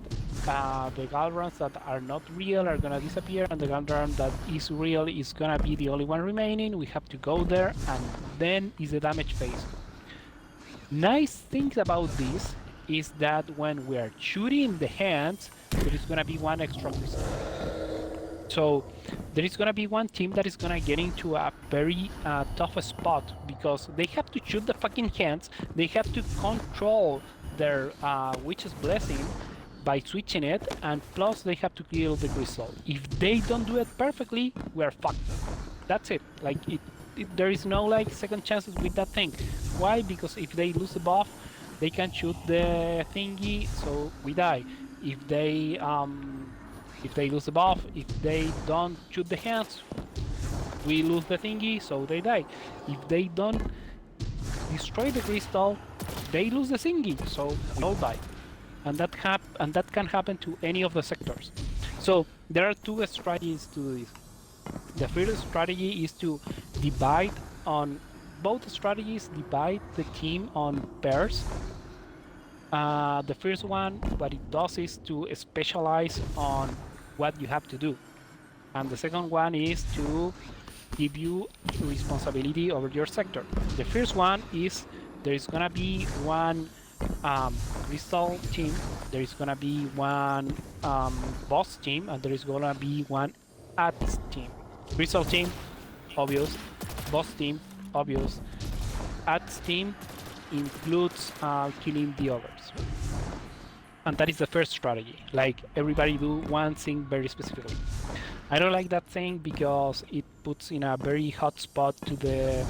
the Galrans that are not real are gonna disappear, and the Galran that is real is gonna be the only one remaining. We have to go there, and then is the damage phase. Nice things about this is that when we are shooting the hands, there is gonna be one extra crystal. So there is gonna be one team that is gonna get into a very tough spot because they have to shoot the fucking hands, they have to control their Witch's Blessing, by switching it, and plus they have to kill the crystal. If they don't do it perfectly, we are fucked. That's it. Like there is no like second chances with that thing. Why? Because if they lose the buff, they can shoot the thingy, so we die. If they lose the buff, if they don't shoot the hands, we lose the thingy, so they die. If they don't destroy the crystal, they lose the thingy, so we all die. And that can happen to any of the sectors. So there are two strategies to this. The first strategy is to divide on both strategies. Divide the team on pairs. The first one, what it does is to specialize on what you have to do, and the second one is to give you responsibility over your sector. The first one is there is gonna be one crystal team, there is gonna be one boss team, and there is gonna be one ads team. Crystal team, obvious. Boss team, obvious. Ads team includes killing the others. And that is the first strategy. Like, everybody do one thing very specifically. I don't like that thing because it puts in a very hot spot to the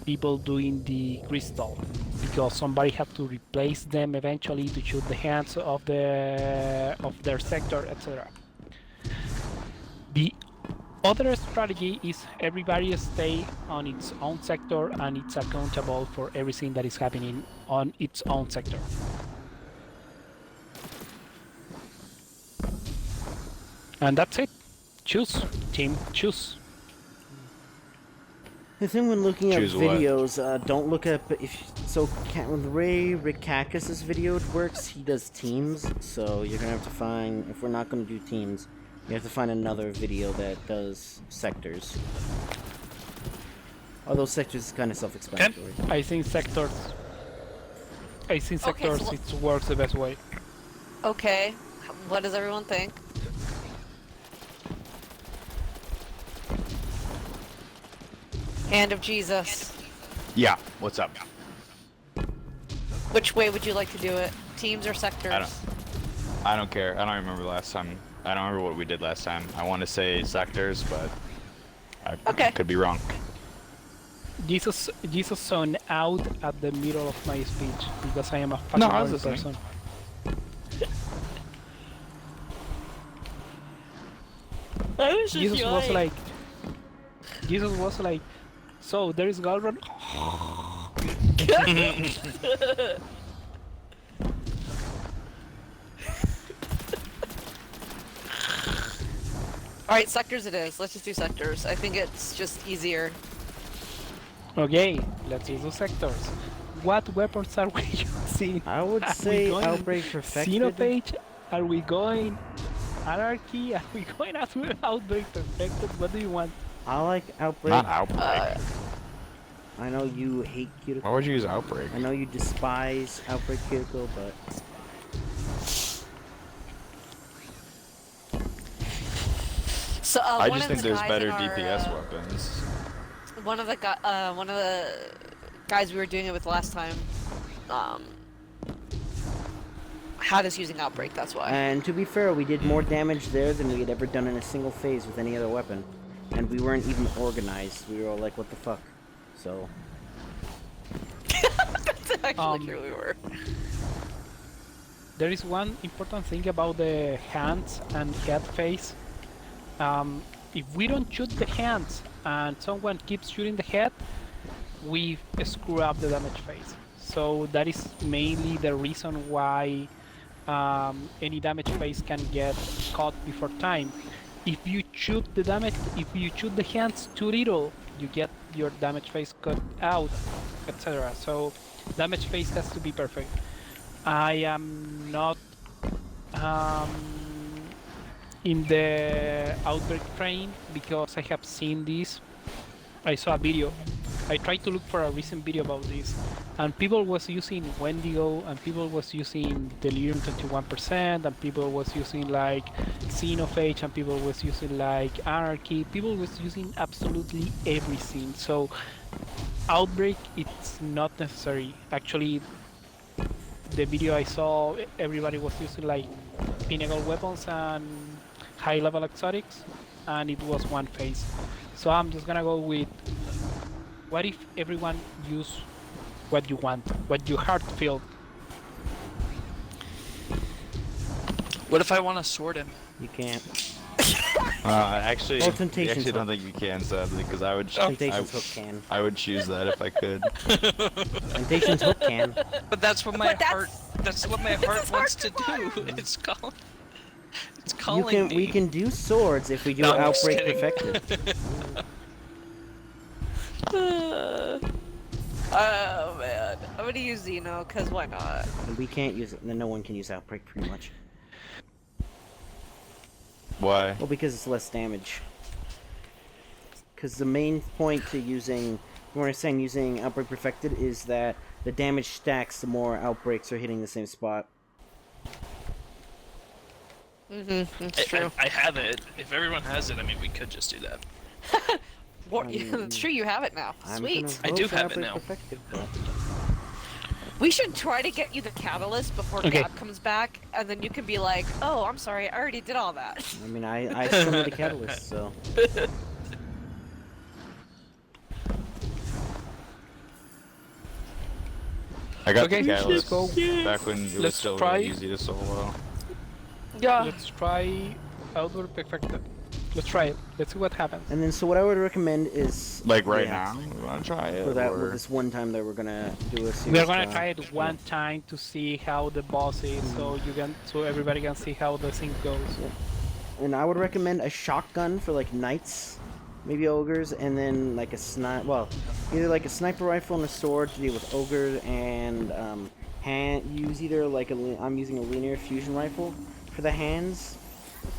people doing the crystal, because somebody have to replace them eventually to shoot the hands of their sector, etc. The other strategy is everybody stay on its own sector and it's accountable for everything that is happening on its own sector. And that's it. Choose, team, choose. The thing when looking at Choose what? videos, don't look up when the way Rikakis' video works, he does teams, so you're gonna have to find, if we're not gonna do teams, you have to find another video that does sectors. Although sectors is kind of self-explanatory. I think sectors so it works the best way. Okay, what does everyone think? Hand of Jesus. Yeah, what's up? Which way would you like to do it? Teams or sectors? I don't care. I don't remember last time. I don't remember what we did last time. I want to say sectors, but I could be wrong. Jesus zoned out at the middle of my speech because I am a fucking No, I was boring listening. person. Jesus was like, so there is Galron. Alright, sectors it is. Let's just do sectors. I think it's just easier. Okay, let's use the sectors. What weapons are we using? I would say Outbreak Perfected. Xenophage? Are we going Anarchy? Are we going Outbreak Perfected? What do you want? I like Outbreak. Not Outbreak. I know you hate Why Cuticle. would you use Outbreak? I know you despise Outbreak Cuticle, but So I one just of think the there's guys better in our, DPS weapons. One of the guys we were doing it with last time, had us using Outbreak. That's why. and to be fair, we did more damage there than we had ever done in a single phase with any other weapon, and we weren't even organized. We were all like, "What the fuck?" So That's actually true. We were. There is one important thing about the hands and head phase. If we don't shoot the hands and someone keeps shooting the head, we screw up the damage phase. So that is mainly the reason why any damage phase can get caught before time. If you shoot the hands too little, you get your damage phase cut out, etc. So damage phase has to be perfect. I am not in the Outbreak train because I have seen this. I saw a video. I tried to look for a recent video about this, and people was using Wendigo, and people was using Delirium 21%, and people was using like Xenophage, and people was using like Anarchy. People was using absolutely everything. So Outbreak, it's not necessary. Actually, the video I saw, everybody was using like pinnacle weapons and high-level exotics, and it was one phase. So I'm just gonna go with, what if everyone use what you want, what your heart feel? What if I want to sword him? You can't. Actually, Well, I Temptation's actually don't hook. think you can, sadly, because I would. Temptation's hook can. I would choose that if I could. Temptation's hook can. But that's what my But that's- heart. That's what my heart wants to do. It's calling. It's calling me. We can do swords if we do No, I'm just Outbreak kidding. Perfected. Oh man, I'm gonna use Xeno, cause why not? And we can't use it. No one can use Outbreak pretty much. Why? Well, because it's less damage. Because the main point to using, when we're saying using Outbreak Perfected, is that the damage stacks the more outbreaks are hitting the same spot. That's true. I have it. If everyone has it, I mean, we could just do that. It's true, you have it now. I'm Sweet. gonna I vote do for have it Outbreak now. Perfected, but We should try to get you the catalyst before Okay. Gab comes back, and then you can be like, "Oh, I'm sorry, I already did all that." I mean, I still need a catalyst, so. I got Okay, the let's catalyst go. back when it was Let's still try. really easy to solo. Yeah. Let's try Outbreak Perfected. Let's try it. Let's see what happens. And then, so what I would recommend is Like right yeah, now, we want to try it. for that or- with this one time that we're gonna do a series. We're gonna trial. try it one time to see how the boss is, so everybody can see how the thing goes. And I would recommend a shotgun for like knights, maybe ogres, and then like a sniper. Well, either like a sniper rifle and a sword to deal with ogres, and use either like I'm using a linear fusion rifle for the hands,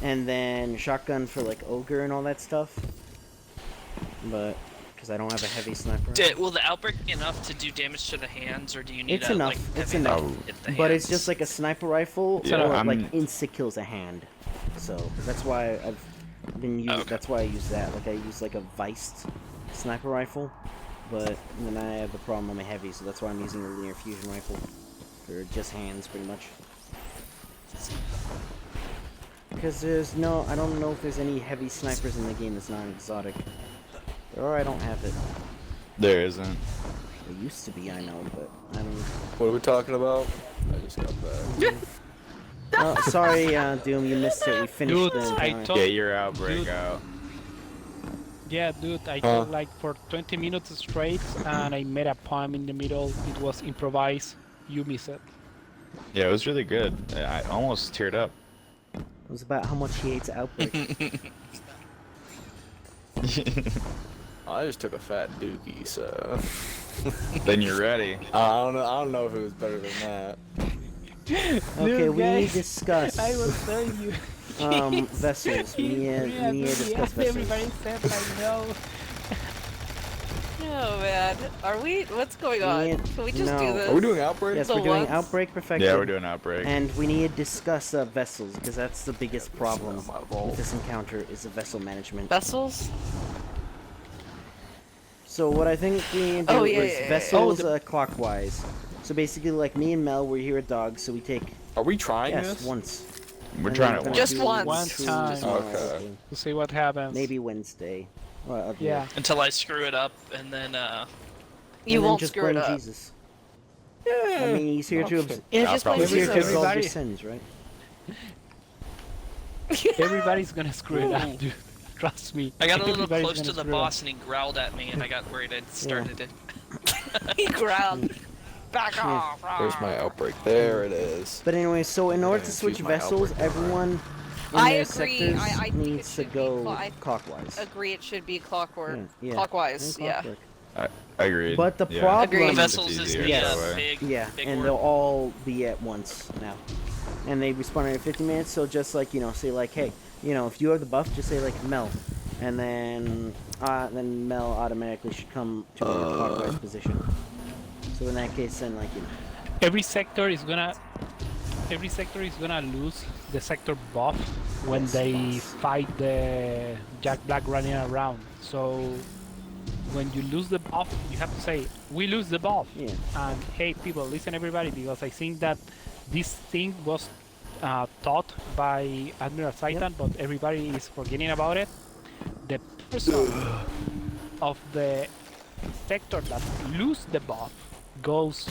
and then shotgun for like ogre and all that stuff. But because I don't have a heavy sniper. Will the outbreak be enough to do damage to the hands, or do you need It's a, enough. like, It's heavy enough. hit the But it's hands? just like a sniper rifle, Yeah, or I'm- like insta kills a hand. So that's why I've been using. Okay. That's why I use that. Like I use like a viced sniper rifle, but then I have the problem on my heavy, so that's why I'm using a linear fusion rifle for just hands, pretty much. Because there's no, I don't know if there's any heavy snipers in the game that's not exotic, or I don't have it. There isn't. It used to be, I know, but I don't. What are we talking about? I just got back. Oh, sorry, Doom, you missed it. We finished Dude, the I encounter. told- Get your outbreak Dude. out. Yeah, dude, I Huh? told like for 20 minutes straight, and I made a poem in the middle. It was improvised. You miss it. Yeah, it was really good. I almost teared up. It was about how much he hates Outbreak. I just took a fat dookie, so Then you're ready. I don't know. I don't know if it was better than that. Okay, we guys, discuss I was telling you. vessels. We need to discuss vessels. Everybody said I know. Oh man, are we? What's going on? Yeah, Can we just no. do this? Are we doing outbreak? Yes, The we're doing ones? Outbreak Perfected. Yeah, we're doing outbreak. And we need to discuss vessels, because that's the biggest problem my with vault. this encounter, is the vessel management. Vessels? So what I think we need to do Oh, yeah, is yeah, yeah. vessels Oh, clockwise. So basically, like me and Mel, we're here at Dogs, so we take, Are we trying yes, this? once. We're And trying then it we're once. gonna Just do once. One two time. tomorrow, Okay. I think. To see what happens. Maybe Wednesday. Well, Yeah. Until I screw it up, and then You and then won't just screw it blame up. Jesus. I mean, he's here to Yeah, I'll just probably blame he's here to Jesus. absolve your Everybody- sins, right? Everybody's gonna screw it up, dude. Trust me. I got a little Everybody's close gonna to the screw it up. boss, and he growled at me, and I got worried I'd started it. He growled. Back off. There's my outbreak. There it is. But anyway, so in order to Confuse switch my vessels, outbreak number. everyone in I their agree. sectors I think it needs to should be go I clockwise. agree it should be clockwork. Yeah, yeah, Clockwise, and yeah. clockwork. I agree. But the yeah. problem- Agreed. The It's vessels is easier the that way. big, Yeah, big and word. they'll all be at once now. And they respawn every 50 minutes, so just like, say like, hey, if you have the buff, just say like Mel. And then Mel automatically should come to a clockwise position. So in that case, then Every sector is gonna lose the sector buff when Yes, they boss. fight the Jack Black running around. So when you lose the buff, you have to say, we lose the buff. Yeah. And hey people, listen everybody, because I think that this thing was taught by Admiral Titan, but everybody is forgetting about it. The person of the sector that lose the buff goes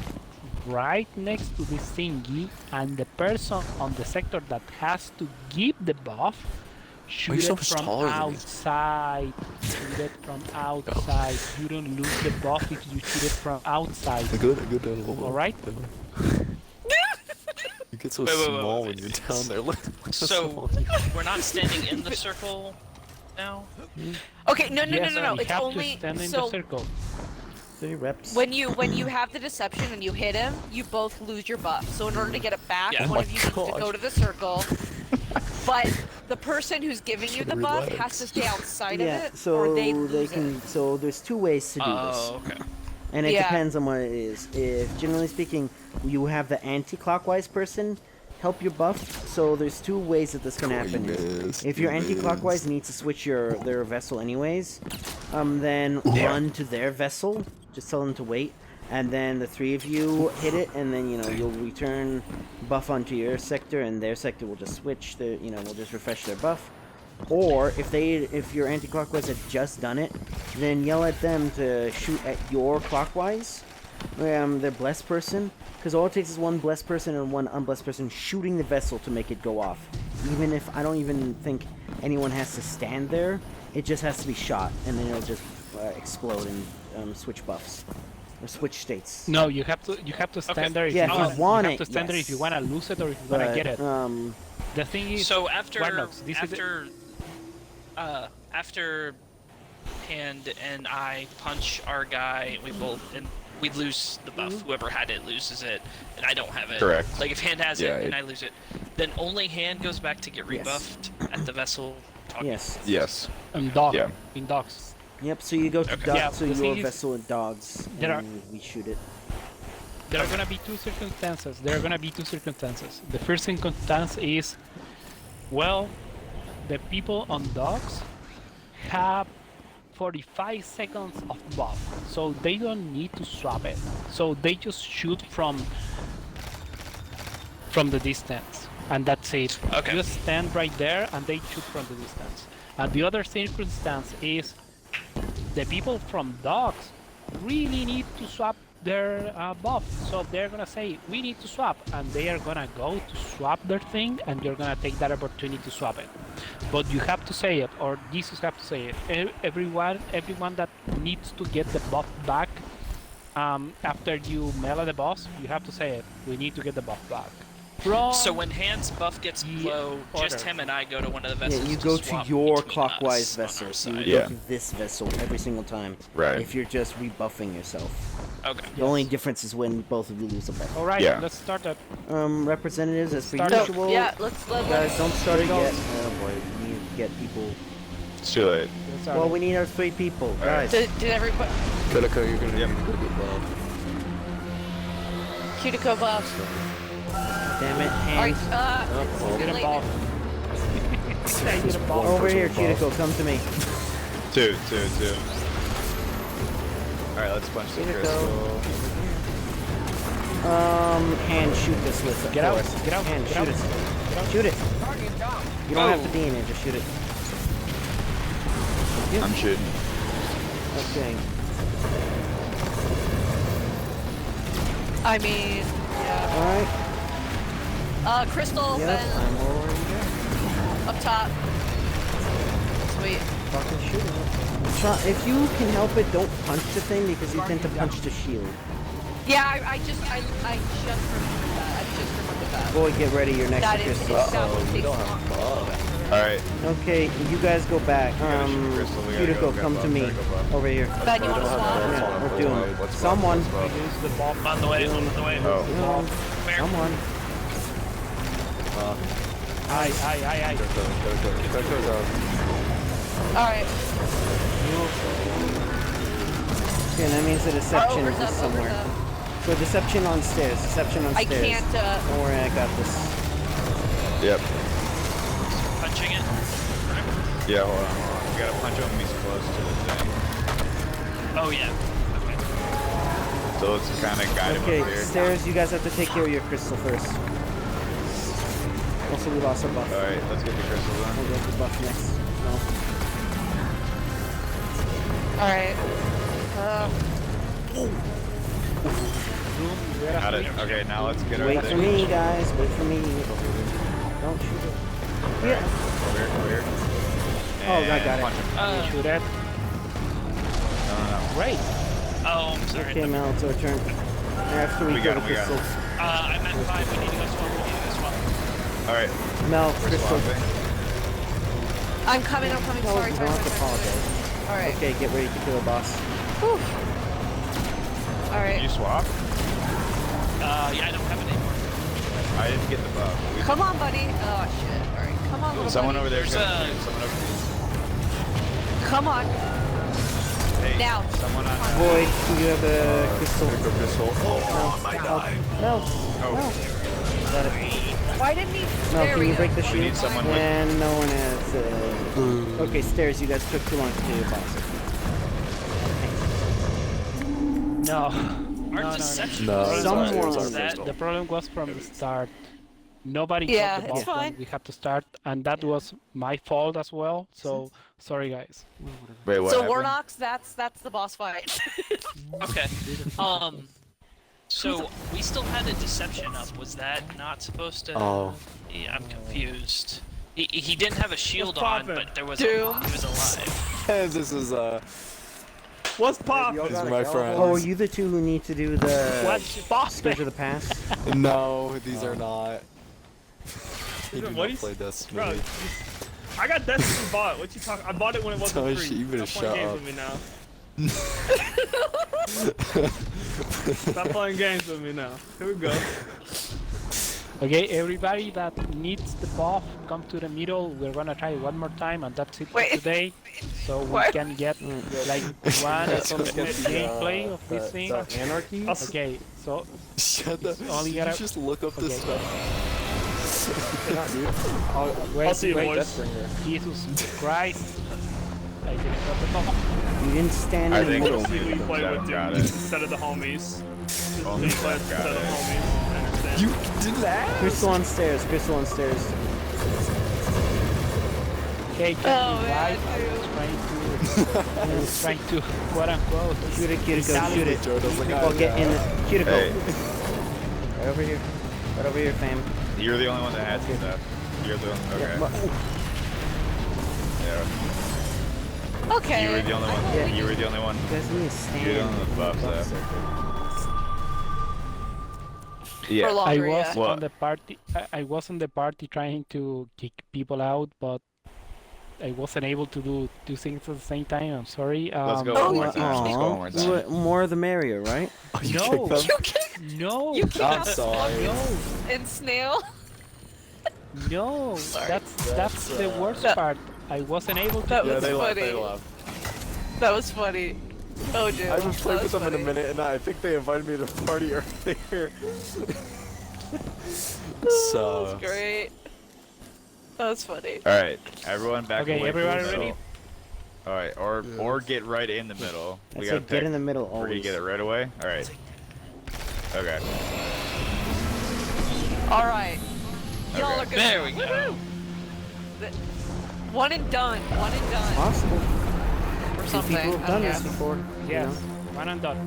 right next to this thingy, and the person on the sector that has to give the buff shoot so it much from taller than me? outside. Shoot it from outside. You don't lose the buff if you shoot it from outside. I go down a little. Alright? You get so Wait, small when wait. you're down there. Look how So small you are. we're not standing in the circle now. Okay, no. Yes, No. we It's have only to stand in so the circle. 30 reps. when you have the deception and you hit him, you both lose your buff. So in order to get it back, Yeah. one Oh of you my needs to gosh. go to the circle. But the person who's giving you the Should've buff has relaxed. to stay outside Yeah, of it, so or they they lose can. it. So there's two ways to do this. Oh, okay. And it Yeah. depends on what it is. If, generally speaking, you have the anti-clockwise person help your buff, so there's two ways that this can happen. If you're anti-clockwise, you need to switch their vessel anyways. Then run to their vessel. Just tell them to wait. And then the three of you hit it, and then, you'll return buff onto your sector, and their sector will just switch, will just refresh their buff. Or, if your anti-clockwise have just done it, then yell at them to shoot at your clockwise, their blessed person, because all it takes is one blessed person and one unblessed person shooting the vessel to make it go off. Even if, I don't even think anyone has to stand there, it just has to be shot, and then it'll just explode and switch buffs. Or switch states. No, you have to stand there if Yeah, you if want. you want you have it, to stand there if you want to lose it or if you want to get it. The thing is, So after Warnox, this is after Hand and I punch our guy, we lose the buff. Whoever had it loses it, and I don't have it. Correct. Like if Hand has Yeah, it and it- I lose it, then only Hand goes back to get Yes. rebuffed at the vessel. talking. Yes. Yes. dog Yeah. in dogs. Yep, so you go to Okay. dogs, Yeah, so the thing your is, vessel and dogs, there are- and we shoot it. There are gonna be two circumstances. The first circumstance is, well, the people on dogs have 45 seconds of buff, so they don't need to swap it. So they just shoot from the distance, and that's it. Okay. Just stand right there, and they shoot from the distance. And the other circumstance is the people from dogs really need to swap their buff, so they're gonna say we need to swap, and they are gonna go to swap their thing, and you're gonna take that opportunity to swap it. But you have to say it, or Jesus have to say it. Everyone that needs to get the buff back after you melee the boss, you have to say it. We need to get the buff back. From So when Hand's buff gets Yeah, low, just order. him and I go to one of the Yeah, vessels. you go to swap your between clockwise us on our vessel. So you side. go Yeah. to this vessel every single time. Right. If you're just rebuffing yourself. Okay. The only difference is when both of you lose a buff. all right, Yeah. let's start that. Representatives, as per Start. usual. Yeah, let's Guys, don't start it Here yet. goes. Oh boy, we need to get people. It's too late. Let's start Well, it. we need our 3 people, guys. Did everybody Cutico, you're gonna Yep. need a good buff. Cutico buff? Damn it, Alright, hands. it's Get a late. ball. I get a ball. Over here, person with Cutico, come to me. Two. Alright, let's punch the Here we go. crystal. Hand shoot this with, of Get out, course. get out, Hand, get shoot out. it. Shoot it. You don't have to be in it, just shoot it. I'm shooting. Okay. I mean, yeah. Alright. Crystal, Yep, then I'm already there. up top. Sweet. Fucking shoot it. If you can help it, don't punch the thing because you tend to punch the shield. Yeah, I just remembered that. Boy, get ready, you're next That to is, Crystal. that will take long. Alright. Okay, you guys go back. gotta shoot Crystal, we gotta Cutico, go come buff, to me. gotta go buff. Over here. Ben, you want to swap? Yeah, we're doing it. Someone. Use the ball. On the way. On the way. Oh. Where? Someone. Aye. Cutico's out. Alright. Okay, that means the deception Over's is up, somewhere. over's up. So deception on stairs. Deception on I stairs. can't, Don't worry, I got this. Yep. Punching it. Yeah, hold on. We gotta punch him when he's close to the thing. Oh yeah. Okay. So let's kind of guide him up Okay, here. stairs, you guys have to take care of your crystal first. Also, we lost our buff. Alright, let's get the crystals on. We'll get the buff next. No. Alright. Got it. Okay, now let's get our Wait for thing. me, guys. Wait for me. Don't shoot it. Yeah. Over here. Oh, I got it. Punch him. Shoot it. No. Great. Oh, I'm sorry. Okay, Mel, it's our turn. After we We kill got the him, we got him. crystals. I'm at 5. We need to go swap. We need to go swap. Alright, Mel, we're crystals. swapping. I'm coming. No, Sorry, you sorry, don't have to sorry. apologize. Alright. Okay, get ready to kill a boss. Alright. Can you swap? Yeah, I don't have it anymore. I didn't get the buff. Come on, buddy. Oh, shit. Alright, come on, little Someone buddy. over there. There's Someone over Come on. Hey, Now. someone on. Void, you have a crystal. Crystal. Mel, Oh, got it. Why didn't he? Mel, There can we you go. break the we shield? need someone with. And no one has. Okay, stairs. You guys took too long to kill your boss. No. Our No. deception No, was Someone- that The problem was from the start. Nobody Yeah, got the it's boss fine. when we had to start, and that was my fault as well. So sorry, guys. Wait, what? So happened? Warnox, that's the boss fight. okay. So we still had a deception up. Was that not supposed to? Oh. Yeah, I'm confused. He didn't have a shield What's on, poppin'? but there was Doom. he was alive. This is What's poppin'? this is my friend. Oh, are you the two who need to do the What's boss? Scourge of the Past? No, these are not. You do What not is- play Destiny. Bro, I got Destiny bought. What you talking? I bought it when it wasn't Tosh, free. you better Stop playing shut games up. with me now. Stop playing games with me now. Here we go. Okay, everybody that needs the buff, come to the middle. We're gonna try one more time, and that's it for Wait. today. So we What? can get like one ultimate gameplay of this thing. Anarchy. Okay, so Shut the. only You gotta- just look up this Okay. stuff. wait, I'll see you, wait. boys. Jesus Christ! I didn't got the buff. You didn't stand I in the think middle. See who you play Got with, it. dude. Instead of the homies. Just Only play got instead of it. the homies. I understand. You did that? Crystal on stairs. Crystal on stairs. Okay, can Oh, you man, right? I was trying to, quote unquote, Shoot it, Cuticle. Shoot it. Jordan's like, Well, get in the Cuticle. Hey, Right over here. Right over here, fam. you're the only one that has stuff. You're the okay. Yeah. Okay. You were the only one. Yeah. You were the only one. You guys need to stand. You're the only one with buffs. For Yeah. I longer, was yeah. What? on the party. I was on the party trying to kick people out, but I wasn't able to do two things at the same time. I'm sorry. Let's go Oh, one more you time. Let's go one more time. More the merrier, right? No, kicked no, You kick I'm out sorry. and snail. no. That's the worst That- part. I wasn't able to. That do Yeah, was they left. funny. They left. That was funny. Oh, dude. I haven't played that with was them in a funny. minute, and I think they invited me to the party earlier. So. Great. That was funny. All right, everyone back Okay, away from everybody the ready? middle. All right, or get right in the middle. I We said gotta get pick. in the middle We're gonna always. get it right away. All right. Okay. All right. Y'all Okay. are good. There we go. Woohoo! One and done. One and done. Possible. Or Some something. people have I done don't this know. before. Yes, one and done.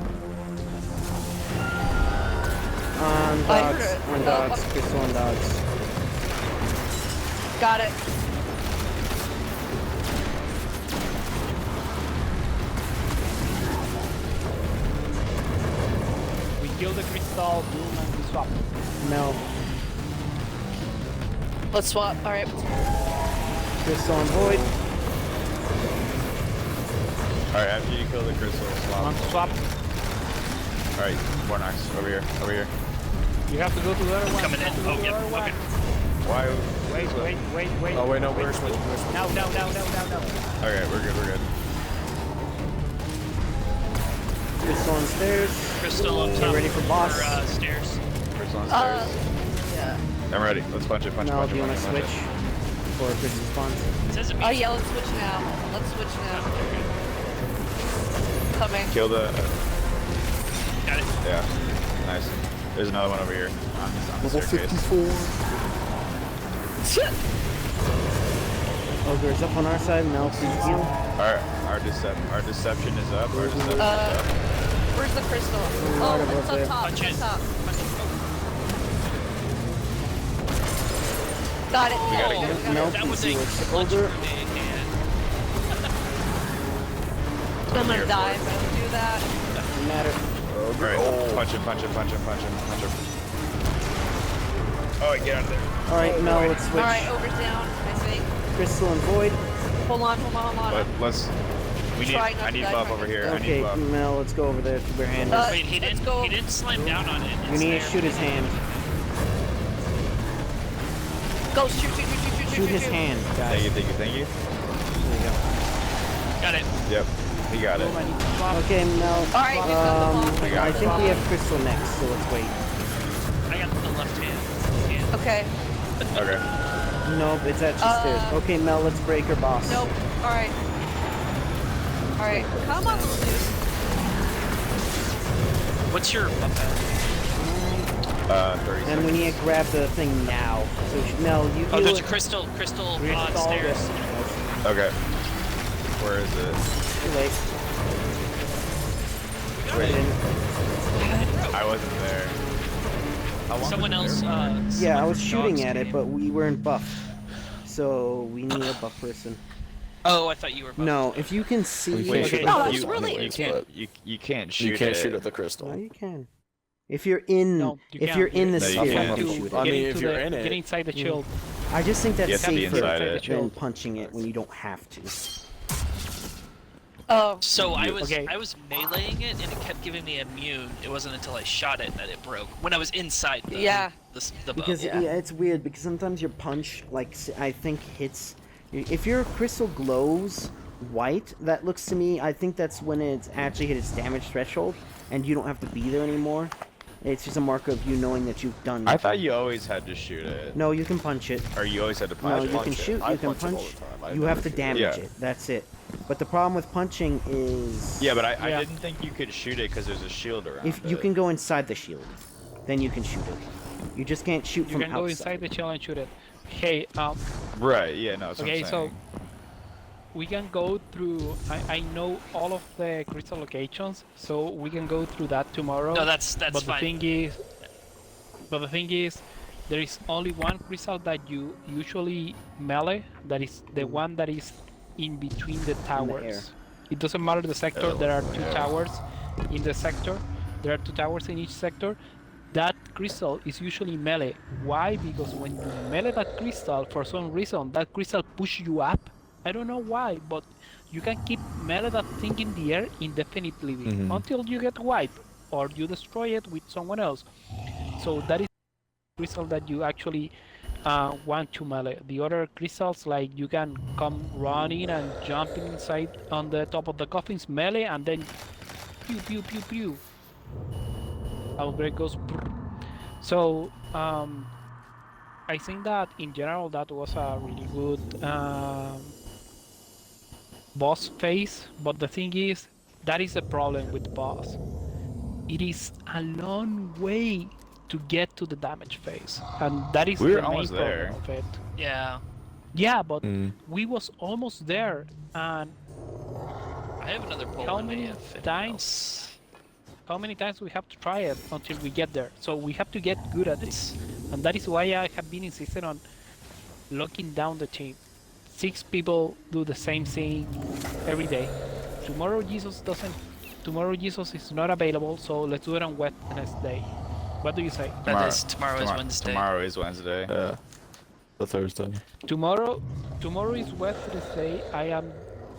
On I heard dogs. it. On dogs. Crystal on dogs. Got it. We kill the crystal, boom, and we swap. No. Let's swap. All right. Crystal on void. All right, after you kill the crystal, One swap. swap. All right, Warnox, over here, over here. You have to go to the other one. Coming You in. have to go Oh, to the yeah. other one. Okay. Why? Wait. Oh wait, no, we're switching. We're switching. No. Okay, we're good, we're good. Crystal on stairs. Crystal up Get top. ready for boss. Stairs. Crystal on stairs. Yeah. I'm ready. Let's punch it, punch it, Now, punch do it, you want punch to it, punch switch? it. For crystal spawns? It says it Oh yeah. Let's switch now. Let's switch now. Coming. Kill the. Got it. Yeah. Nice. There's another one over here. On the Level staircase. 54. Ogre's up on our side. Mel, please heal. Our deception is up. Our deception is up. Where's the crystal? Right Oh, above it's there. up top. Punch It's it. up top. Punch it. Got it. We gotta Oh, get- got it. Nope, That was a heal us. clutch Ogre. grenade hand. I'm gonna Here, die boy. if I don't do that. Doesn't matter. Alright, punch him. Oh, get out of there. Alright, Mel, let's switch. Alright, Ogre's down, I think. Crystal and Void. Hold on. But let's. Try not I to need die buff from over it. here. I Okay, need buff. Mel, let's go over there to where hand is. Wait, he let's didn't. go. He didn't slam down on it. We It's need to there. shoot his hand. Go, shoot. Shoot his hand, guys. Thank you. There you go. Got it. Yep, he got it. Okay, Mel. Alright, we've got the bomb. We got I it. think we have Crystal next, so let's wait. I got the left hand. Okay. Okay. Nope, it's at stairs. Okay, Mel, let's break her boss. Nope. Alright. Alright. Come on, little dude. What's your buff at? 36. And we need to grab the thing now. So, Mel, you Oh, heal there's a it. crystal on Crystal, stairs. yes. Okay. Where is it? Too late. I wasn't there. How long Someone was it else. Yeah, I someone was from shooting Dogs at it, came. but we weren't buffed. So we need a buff person. Oh, I thought you were. buffed. No, if you can see. We can't shoot Oh, at the that's crystal really- anyways, You but can't shoot you can't it. shoot at the No, crystal. you can. If you're in, No, you if can't. you're in the No, you sphere, you can't. can shoot I it. mean, Get if into you're the- in it. Get inside the shield. I just think that's You have to be safer inside Inside the it. shield. than punching it when you don't have to. Oh. So I was Okay. meleeing it and it kept giving me immune. It wasn't until I shot it that it broke. When I was inside the Yeah. the bow. Because yeah, it's weird because sometimes your punch, like I think hits. If your crystal glows white, that looks to me. I think that's when it's actually hit its damage threshold, and you don't have to be there anymore. It's just a marker of you knowing that you've done. I thought you always had to shoot it. No, you can punch it. Or you always had to No, punch you it. can shoot. I You can punch it all punch. the time. I You never have to shoot it. damage Yeah. it. That's it. But the problem with punching is Yeah, but I Yeah. didn't think you could shoot it because there's a shield around if it. you can go inside the shield, then you can shoot it. You just can't shoot You from can go outside. inside the shield and shoot it. Hey, Right, yeah, no, that's okay, what I'm so saying. we can go through. I know all of the crystal locations, so we can go through that tomorrow. No, that's but fine. The thing is, there is only one crystal that you usually melee. That is the one that is in between the towers. air. It doesn't matter the sector. There are two towers in the sector. There are two towers in each sector. That crystal is usually melee. Why? Because when you melee that crystal, for some reason, that crystal push you up. I don't know why, but you can keep melee that thing in the air indefinitely until you get wiped or you destroy it with someone else. So that is the crystal that you actually want to melee. The other crystals, like you can come running and jumping inside on the top of the coffins melee and then pew pew pew pew. Outbreak goes brrr. So I think that in general that was a really good boss phase, but the thing is that is the problem with boss. It is a long way to get to the damage phase, and that is We were the main almost there. problem of it. Yeah. Yeah, but we was almost there, and I have another poll. How in many me if anyone times? else- how many times we have to try it until we get there? So we have to get good at this, and that is why I have been insisting on locking down the team. 6 people do the same thing every day. Tomorrow Jesus is not available, so let's do it on Wednesday. What do you say? That is tomorrow is Wednesday. Tomorrow is Wednesday. Yeah. The Thursday. Tomorrow is Wednesday.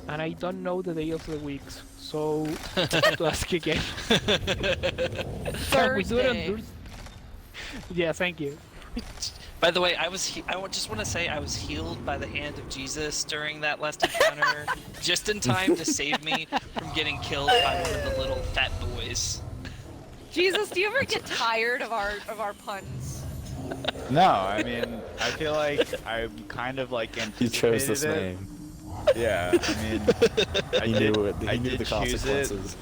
And I don't know the day of the weeks, so I have to ask again. Can we do it on Thursday. Thursday? Yeah, thank you. By the way, I just want to say I was healed by the hand of Jesus during that last encounter, just in time to save me from getting killed by one of the little fat boys. Jesus, do you ever get tired of our puns? No, I mean, I feel like I'm kind of like He anticipated chose this it. name. Yeah, I mean, I He did, knew it. He I knew did the choose it. consequences.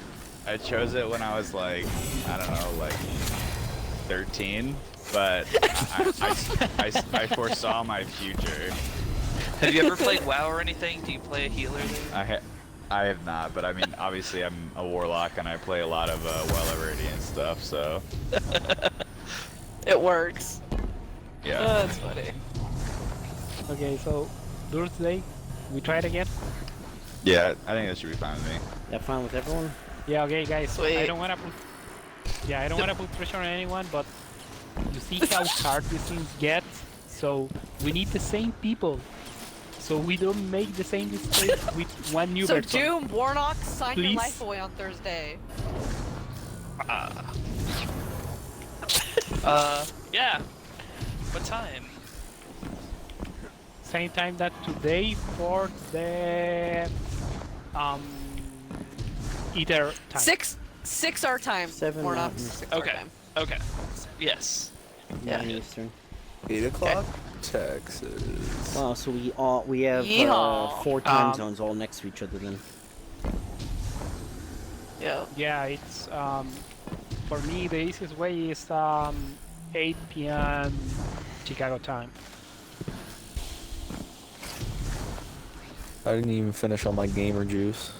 I chose it when I was like, I don't know, like 13. but I foresaw my future. Have you ever played WoW or anything? Do you play a healer there? I have not, but I mean, obviously I'm a warlock and I play a lot of well and stuff, so It works. yeah. That's funny. Okay, so Thursday, we try it again. Yeah, I think that should be fine with me. That fine with everyone? Yeah, okay, guys. Sweet. I don't wanna put pressure on anyone, but you see how hard these things get. So we need the same people, so we don't make the same mistake with one new So person. Doom, Warnock, sign your Please. life away on Thursday. Yeah. What time? Same time that today for the either time. Six our time. 7 Warnock. Mountain. 6 our Okay. time. Okay. Yes. Yeah. 9 Eastern. 8 o'clock, Texas. Wow, so we have Yeehaw. 4 time zones all next to each other then. Yeah. Yeah, it's for me the easiest way is 8 p.m. Chicago time. I didn't even finish all my gamer juice.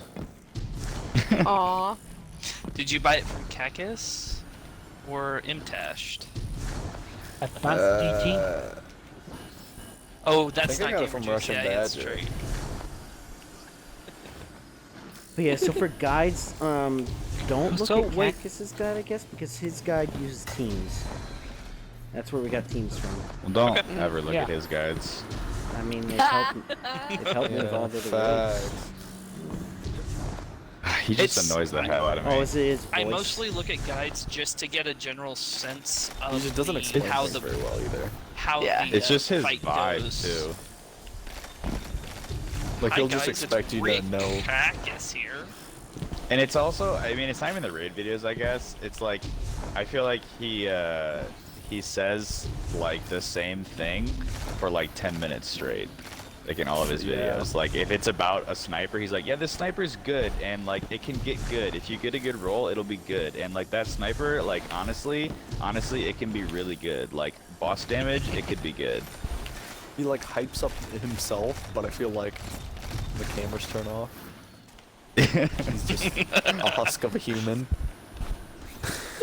Aw. Did you buy it from Kakis or Imtashed? Advanced GG. Oh, that's think I not got it Gamer from Juice. Russian Yeah, it's Badger. straight. But yeah, so for guides, don't look So, at wait. Cactus's guide, I guess, because his guide uses teams. That's where we got teams from. Well, don't ever look Yeah. at his guides. I mean, they've helped me with all the other guides. facts. He just It's- annoys the hell out of me. Oh, is it his voice? I mostly look at guides just to get a general sense of He doesn't explain how things the very well either. how Yeah. the It's just his fight vibe goes. too. Like Hi he'll just guys, expect it's you Rick to know. Kakis here. And it's also, I mean, it's not even the raid videos, I guess. It's like, I feel like he says like the same thing for like 10 minutes straight, like in all of his videos. Like if it's about a sniper, he's like, yeah, this sniper's good, and like it can get good. If you get a good roll, it'll be good. And like that sniper, like honestly, it can be really good. Like boss damage, it could be good. He like hypes up himself, but I feel like the cameras turn off. He's just a husk of a human.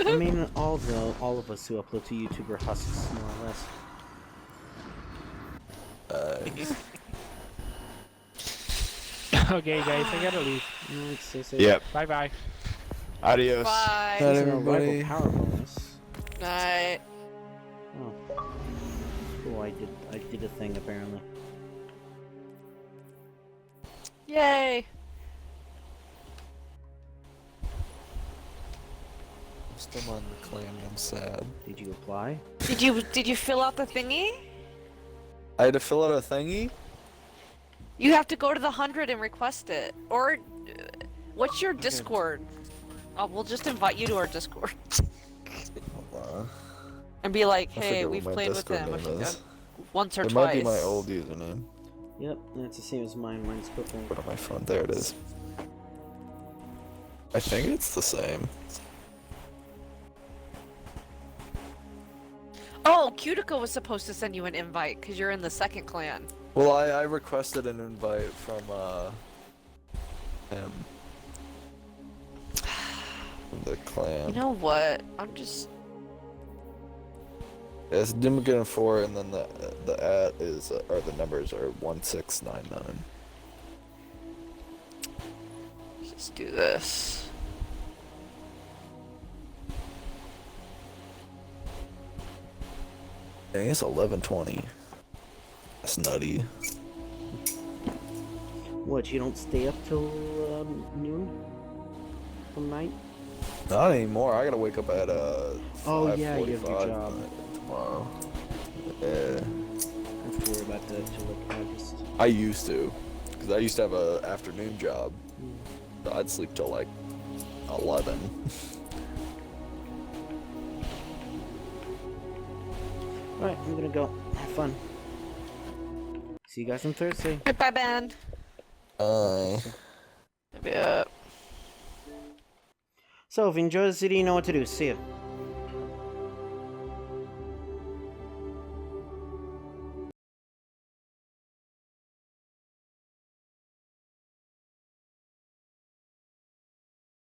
I mean, all of us who upload to YouTube are husks, more or less. Okay, guys, I gotta leave. No, it's so Yep. Bye bye. Adios. Bye. Night, It's an everybody. arrival power bonus. Night. Oh. Cool, I did a thing apparently. Yay. I'm still on the clan. I'm sad. Did you apply? Did you fill out the thingy? I had to fill out a thingy. You have to go to the 100 and request it. Or what's your Discord? Oh, we'll just invite you to our Discord Hold on. and be like, I hey, forget we've what my played with Discord him name is. once or It twice. might be my old username. Yep, that's the same as mine. Mine's purple. Put on my phone. There it is. I think it's the same. Oh, Cuticle was supposed to send you an invite because you're in the second clan. Well, I requested an invite from him. From the clan. You know what? I'm just. It's Dimmigan 4, and then the at is or the numbers are 1699. Let's do this. Dang, it's 11:20. That's nutty. What, you don't stay up till noon? From night? Not anymore. I gotta wake up at Oh, yeah, you have your 5:45 job. tomorrow. Yeah, I have to worry about that till like August. I used to, because I used to have a afternoon job. So I'd sleep till like 11. Alright, I'm gonna go. Have fun. See you guys on Thursday. Bye, band. So, if you enjoy the city, you know what to do. See ya.